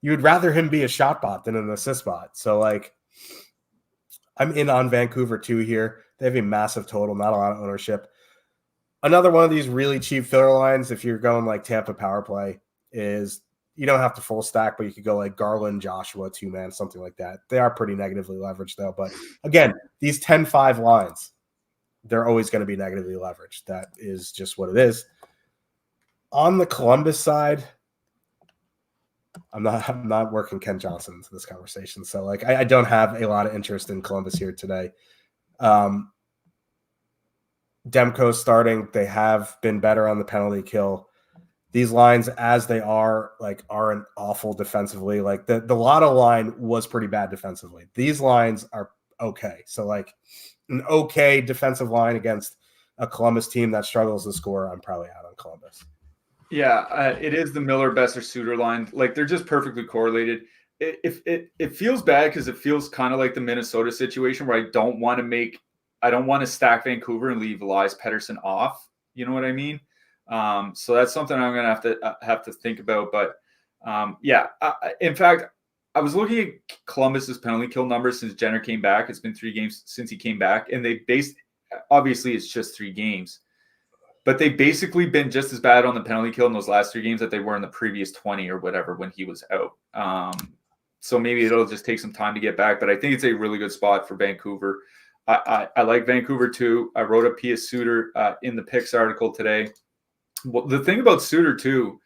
You would rather him be a shot bot than an assist bot. So, like, I'm in on Vancouver 2 here. They have a massive total, not a lot of ownership. Another one of these really cheap filler lines, if you're going like Tampa power play, is you don't have to full stack, but you could go like Garland, Joshua, 2-man, something like that. They are pretty negatively leveraged, though. But again, these 10-5 lines, they're always going to be negatively leveraged. That is just what it is. On the Columbus side, I'm not working Ken Johnson into this conversation. So, like, I don't have a lot of interest in Columbus here today. Demko starting. They have been better on the penalty kill. These lines, as they are, like, aren't awful defensively. Like, the Lotto line was pretty bad defensively. These lines are okay. So, like, an okay defensive line against a Columbus team that struggles to score, I'm probably out on Columbus. Yeah, it is the Miller, Besser, Suter line. Like, they're just perfectly correlated. It feels bad because it feels kind of like the Minnesota situation where I don't want to stack Vancouver and leave Elias Pettersson off. You know what I mean? So that's something I'm going to have to think about. But in fact, I was looking at Columbus's penalty kill numbers since Jenner came back. It's been 3 games since he came back, and obviously it's just 3 games, but they've basically been just as bad on the penalty kill in those last 3 games that they were in the previous 20 or whatever when he was out. So maybe it'll just take some time to get back, but I think it's a really good spot for Vancouver. I like Vancouver too. I wrote a Pius Suter in the picks article today. Well, the thing about Suter too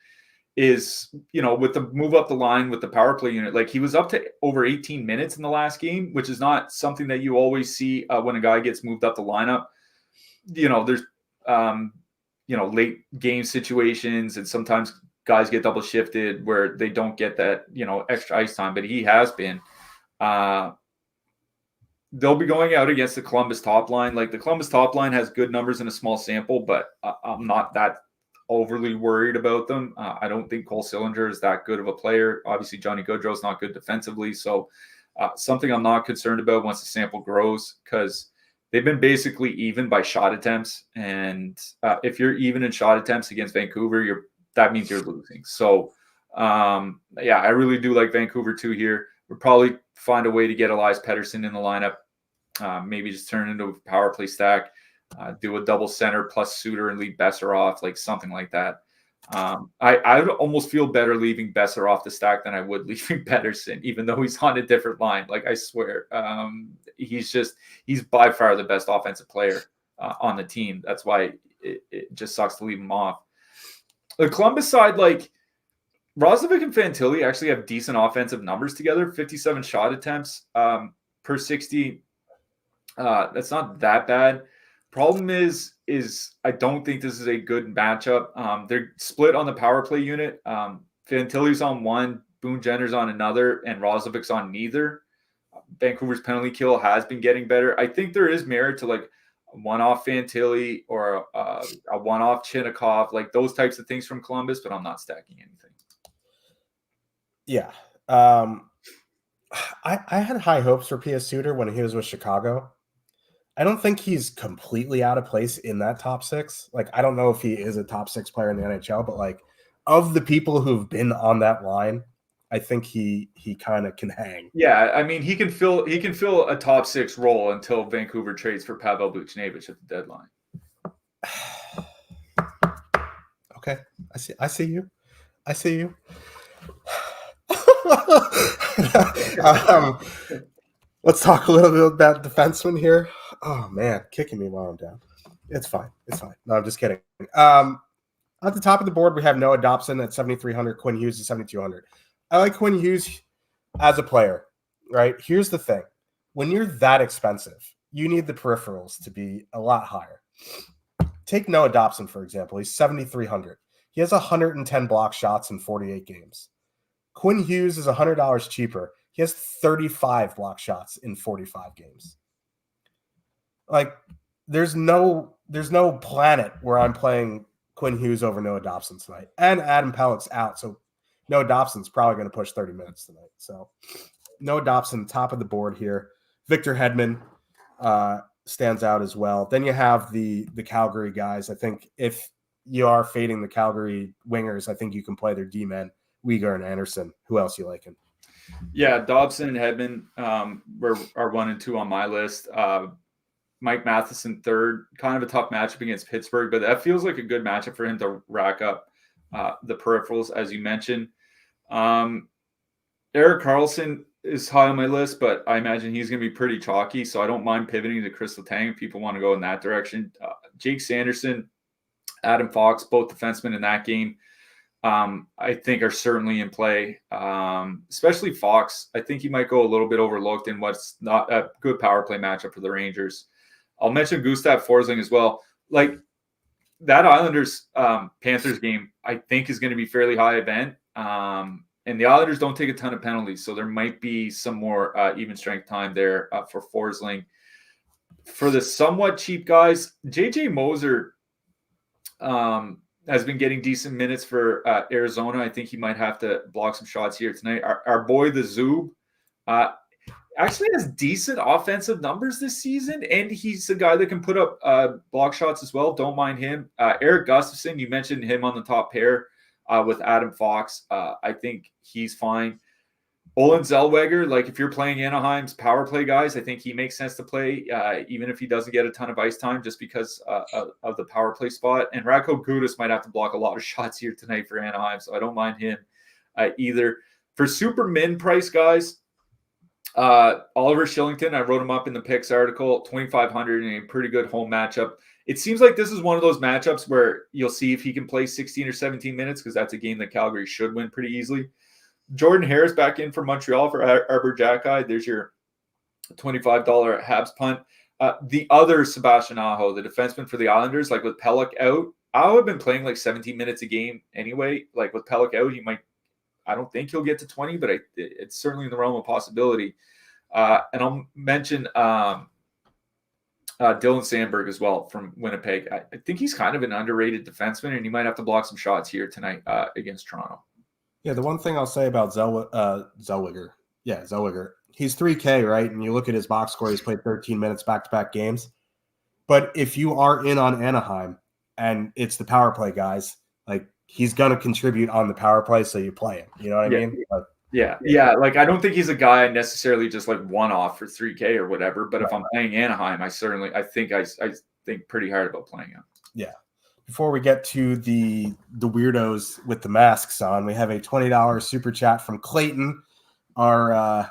is, with the move up the line with the power play unit, like, he was up to over 18 minutes in the last game, which is not something that you always see when a guy gets moved up the lineup. There's late game situations, and sometimes guys get double shifted where they don't get that, extra ice time, but he has been. They'll be going out against the Columbus top line. Like, the Columbus top line has good numbers in a small sample, but I'm not that overly worried about them. I don't think Cole Sillinger is that good of a player. Obviously, Johnny Gaudreau's not good defensively. So something I'm not concerned about once the sample grows, because they've been basically even by shot attempts. And if you're even in shot attempts against Vancouver, that means you're losing. So, I really do like Vancouver too here. We'll probably find a way to get Elias Pettersson in the lineup. Maybe just turn it into a power play stack. Do a double center plus Suter and leave Besser off, like something like that. I would almost feel better leaving Besser off the stack than I would leaving Pettersson, even though he's on a different line. Like, I swear, he's by far the best offensive player on the team. That's why it just sucks to leave him off. The Columbus side, like, Roslovic and Fantilli actually have decent offensive numbers together. 57 shot attempts per 60. That's not that bad. Problem is I don't think this is a good matchup. They're split on the power play unit. Fantilli's on one, Boone Jenner's on another, and Roslovic's on neither. Vancouver's penalty kill has been getting better. I think there is merit to, like, a one-off Fantilli or a one-off Chinnikov, like those types of things from Columbus, but I'm not stacking anything. Yeah. I had high hopes for P.S. Suter when he was with Chicago. I don't think he's completely out of place in that top six. Like, I don't know if he is a top six player in the NHL, but like of the people who've been on that line, I think he kind of can hang. Yeah, I mean he can fill a top six role until Vancouver trades for Pavel Buchnevich at the deadline. Okay, I see you. Let's talk a little bit about defenseman here. Oh man, kicking me while I'm down. It's fine. No, I'm just kidding. At the top of the board, we have Noah Dobson at 7,300, Quinn Hughes at 7,200. I like Quinn Hughes as a player, right? Here's the thing. When you're that expensive, you need the peripherals to be a lot higher. Take Noah Dobson, for example. He's 7,300. He has 110 block shots in 48 games. Quinn Hughes is $100 cheaper. He has 35 block shots in 45 games. Like, there's no planet where I'm playing Quinn Hughes over Noah Dobson tonight. And Adam Pellick's out, so Noah Dobson's probably going to push 30 minutes tonight. So Noah Dobson, top of the board here. Victor Hedman stands out as well. Then you have the Calgary guys. I think if you are fading the Calgary wingers, I think you can play their D-men, Uyghur and Anderson. Who else you liking? Yeah, Dobson and Hedman are 1 and 2 on my list. Mike Matheson third, kind of a tough matchup against Pittsburgh, but that feels like a good matchup for him to rack up the peripherals, as you mentioned. Erik Karlsson is high on my list, but I imagine he's going to be pretty chalky, so I don't mind pivoting to Crystal Tang if people want to go in that direction. Jake Sanderson, Adam Fox, both defensemen in that game, I think are certainly in play, especially Fox. I think he might go a little bit overlooked in what's not a good power play matchup for the Rangers. I'll mention Gustav Forsling as well. Like, that Islanders Panthers game, I think is going to be fairly high event. And the Islanders don't take a ton of penalties, so there might be some more even strength time there for Forsling. For the somewhat cheap guys, JJ Moser has been getting decent minutes for Arizona. I think he might have to block some shots here tonight. Our boy, the Zoob, actually has decent offensive numbers this season, and he's a guy that can put up block shots as well. Don't mind him. Eric Gustafson, you mentioned him on the top pair with Adam Fox. I think he's fine. Olin Zellweger, like if you're playing Anaheim's power play guys, I think he makes sense to play, even if he doesn't get a ton of ice time just because of the power play spot. And Radko Gudas might have to block a lot of shots here tonight for Anaheim, so I don't mind him either. For super min price guys, Oliver Shillington, I wrote him up in the picks article, 2,500 in a pretty good home matchup. It seems like this is one of those matchups where you'll see if he can play 16 or 17 minutes because that's a game that Calgary should win pretty easily. Jordan Harris back in for Montreal for Arbor Jackeye. There's your $25 Habs punt. The other Sebastian Aho, the defenseman for the Islanders, like with Pellick out, Aho have been playing like 17 minutes a game anyway. Like with Pellick out, I don't think he'll get to 20, but it's certainly in the realm of possibility. And I'll mention Dylan Sandberg as well from Winnipeg. I think he's kind of an underrated defenseman, and he might have to block some shots here tonight against Toronto. Yeah, the one thing I'll say about Zellweger, he's 3K, right? And you look at his box score, he's played 13 minutes back-to-back games. But if you are in on Anaheim and it's the power play guys, like he's going to contribute on the power play, so you play him. You know what I mean? Like, yeah. Like I don't think he's a guy necessarily just like one-off for 3K or whatever. But if I'm playing Anaheim, I think pretty hard about playing him. Yeah. Before we get to the weirdos with the masks on, we have a $20 super chat from Clayton, our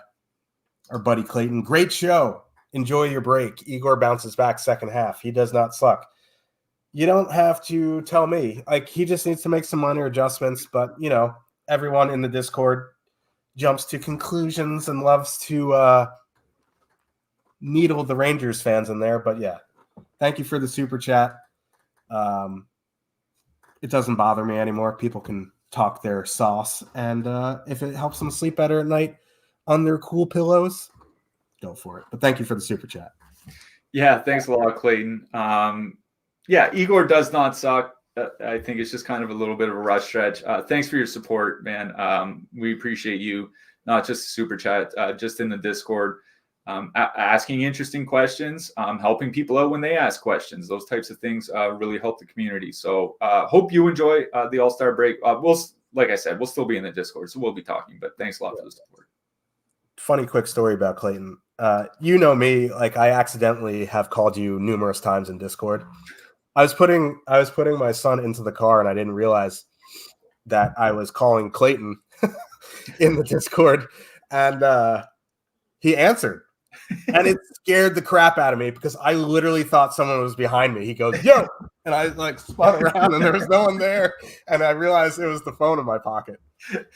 buddy Clayton. Great show. Enjoy your break. Igor bounces back second half. He does not suck. You don't have to tell me. Like, he just needs to make some minor adjustments. But, you know, everyone in the Discord jumps to conclusions and loves to needle the Rangers fans in there. But, yeah, thank you for the super chat. It doesn't bother me anymore. People can talk their sauce. And if it helps them sleep better at night on their cool pillows, go for it. But thank you for the super chat. Yeah, thanks a lot, Clayton. Igor does not suck. I think it's just kind of a little bit of a rush stretch. Thanks for your support, man. We appreciate you not just super chat, just in the Discord, asking interesting questions, helping people out when they ask questions. Those types of things really help the community. So hope you enjoy the All-Star break. Like I said, we'll still be in the Discord, so we'll be talking, but thanks a lot for the support. Funny quick story about Clayton. You know me, like I accidentally have called you numerous times in Discord. I was putting my son into the car and I didn't realize that I was calling Clayton in the Discord, and he answered. And it scared the crap out of me because I literally thought someone was behind me. He goes, "Yo!" And I like spun around and there was no one there. And I realized it was the phone in my pocket.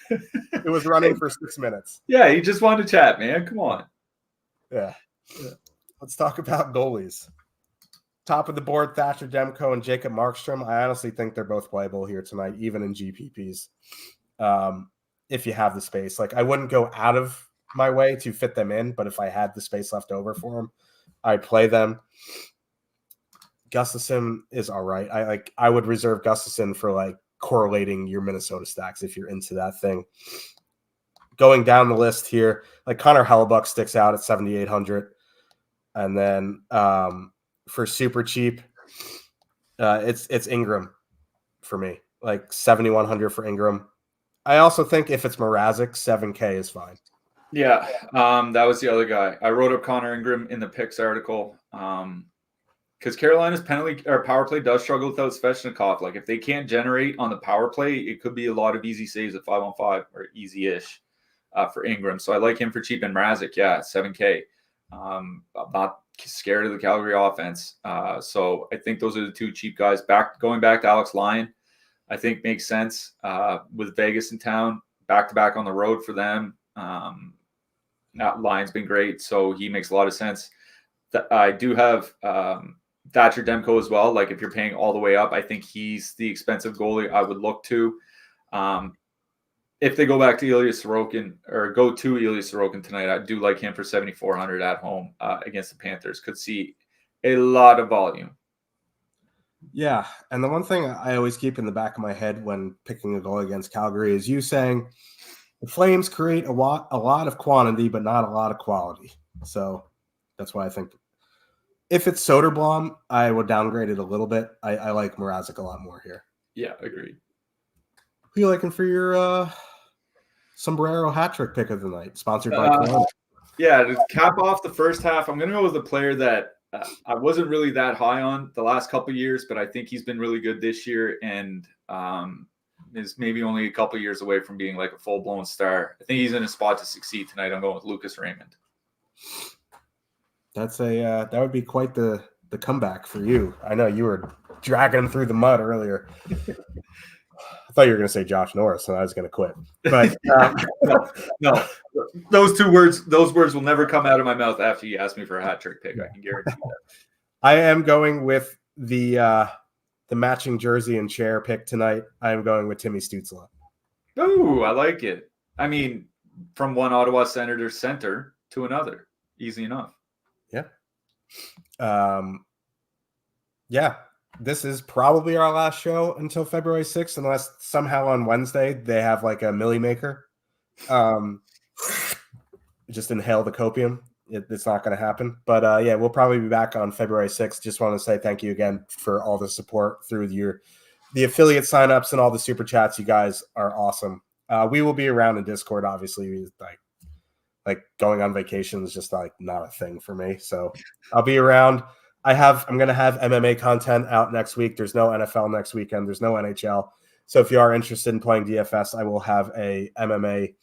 It was running for 6 minutes. Yeah, you just wanted to chat, man. Come on. Yeah. Let's talk about goalies. Top of the board, Thatcher Demko and Jacob Markstrom. I honestly think they're both playable here tonight, even in GPPs. If you have the space. Like I wouldn't go out of my way to fit them in, but if I had the space left over for them, I'd play them. Gustafsson is all right. I would reserve Gustafsson for like correlating your Minnesota stacks if you're into that thing. Going down the list here, like Connor Hellebuck sticks out at 7,800, and then for super cheap, it's Ingram for me, like 7,100 for Ingram. I also think if it's Mrazek, 7K is fine. Yeah, that was the other guy. I wrote up Connor Ingram in the picks article because Carolina's penalty or power play does struggle without Svechnikov. Like if they can't generate on the power play, it could be a lot of easy saves at 5-on-5 or easy-ish for Ingram. So I like him for cheap. And Mrazek, yeah, 7K. I'm not scared of the Calgary offense. So I think those are the two cheap guys. Going back to Alex Lyon, I think makes sense with Vegas in town, back-to-back on the road for them. Lyon's been great, so he makes a lot of sense. I do have Thatcher Demko as well. Like if you're paying all the way up, I think he's the expensive goalie I would look to. If they go back to Ilya Sorokin or go to Ilya Sorokin tonight, I do like him for 7,400 at home against the Panthers. Could see a lot of volume. Yeah, and the one thing I always keep in the back of my head when picking a goal against Calgary is you saying the Flames create a lot of quantity, but not a lot of quality. So that's why I think if it's Soderblom, I would downgrade it a little bit. I like Mrazek a lot more here. Yeah, agreed. Who you liking for your sombrero hat trick pick of the night, sponsored by Corona? Yeah, to cap off the first half, I'm going to go with a player that I wasn't really that high on the last couple of years, but I think he's been really good this year and is maybe only a couple of years away from being like a full-blown star. I think he's in a spot to succeed tonight. I'm going with Lucas Raymond. That's that would be quite the comeback for you. I know you were dragging him through the mud earlier. I thought you were going to say Josh Norris, and I was going to quit. But no, those words will never come out of my mouth after you ask me for a hat trick pick. I can guarantee that. I am going with the matching jersey and chair pick tonight. I am going with Timmy Stützle. Oh, I like it. I mean, from one Ottawa Senators center to another, easy enough. Yeah. Yeah. This is probably our last show until February 6th, unless somehow on Wednesday they have like a Millie Maker. Just inhale the copium. It's not going to happen. But yeah, we'll probably be back on February 6th. Just want to say thank you again for all the support through the affiliate signups and all the super chats. You guys are awesome. We will be around in Discord, obviously. Like going on vacation is just like not a thing for me. So I'll be around. I'm going to have MMA content out next week. There's no NFL next weekend. There's no NHL. So if you are interested in playing DFS, I will have a MMA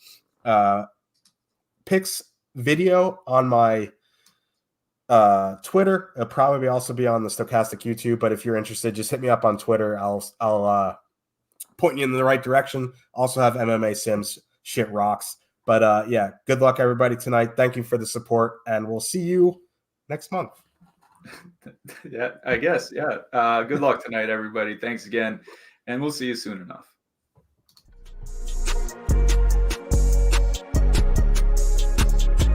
picks video on my Twitter. It'll probably also be on the Stochastic YouTube. But if you're interested, just hit me up on Twitter. I'll point you in the right direction. Also have MMA Sims. Shit rocks. But yeah, good luck everybody tonight. Thank you for the support, and we'll see you next month. Yeah, I guess. Yeah. Good luck tonight, everybody. Thanks again. And we'll see you soon enough.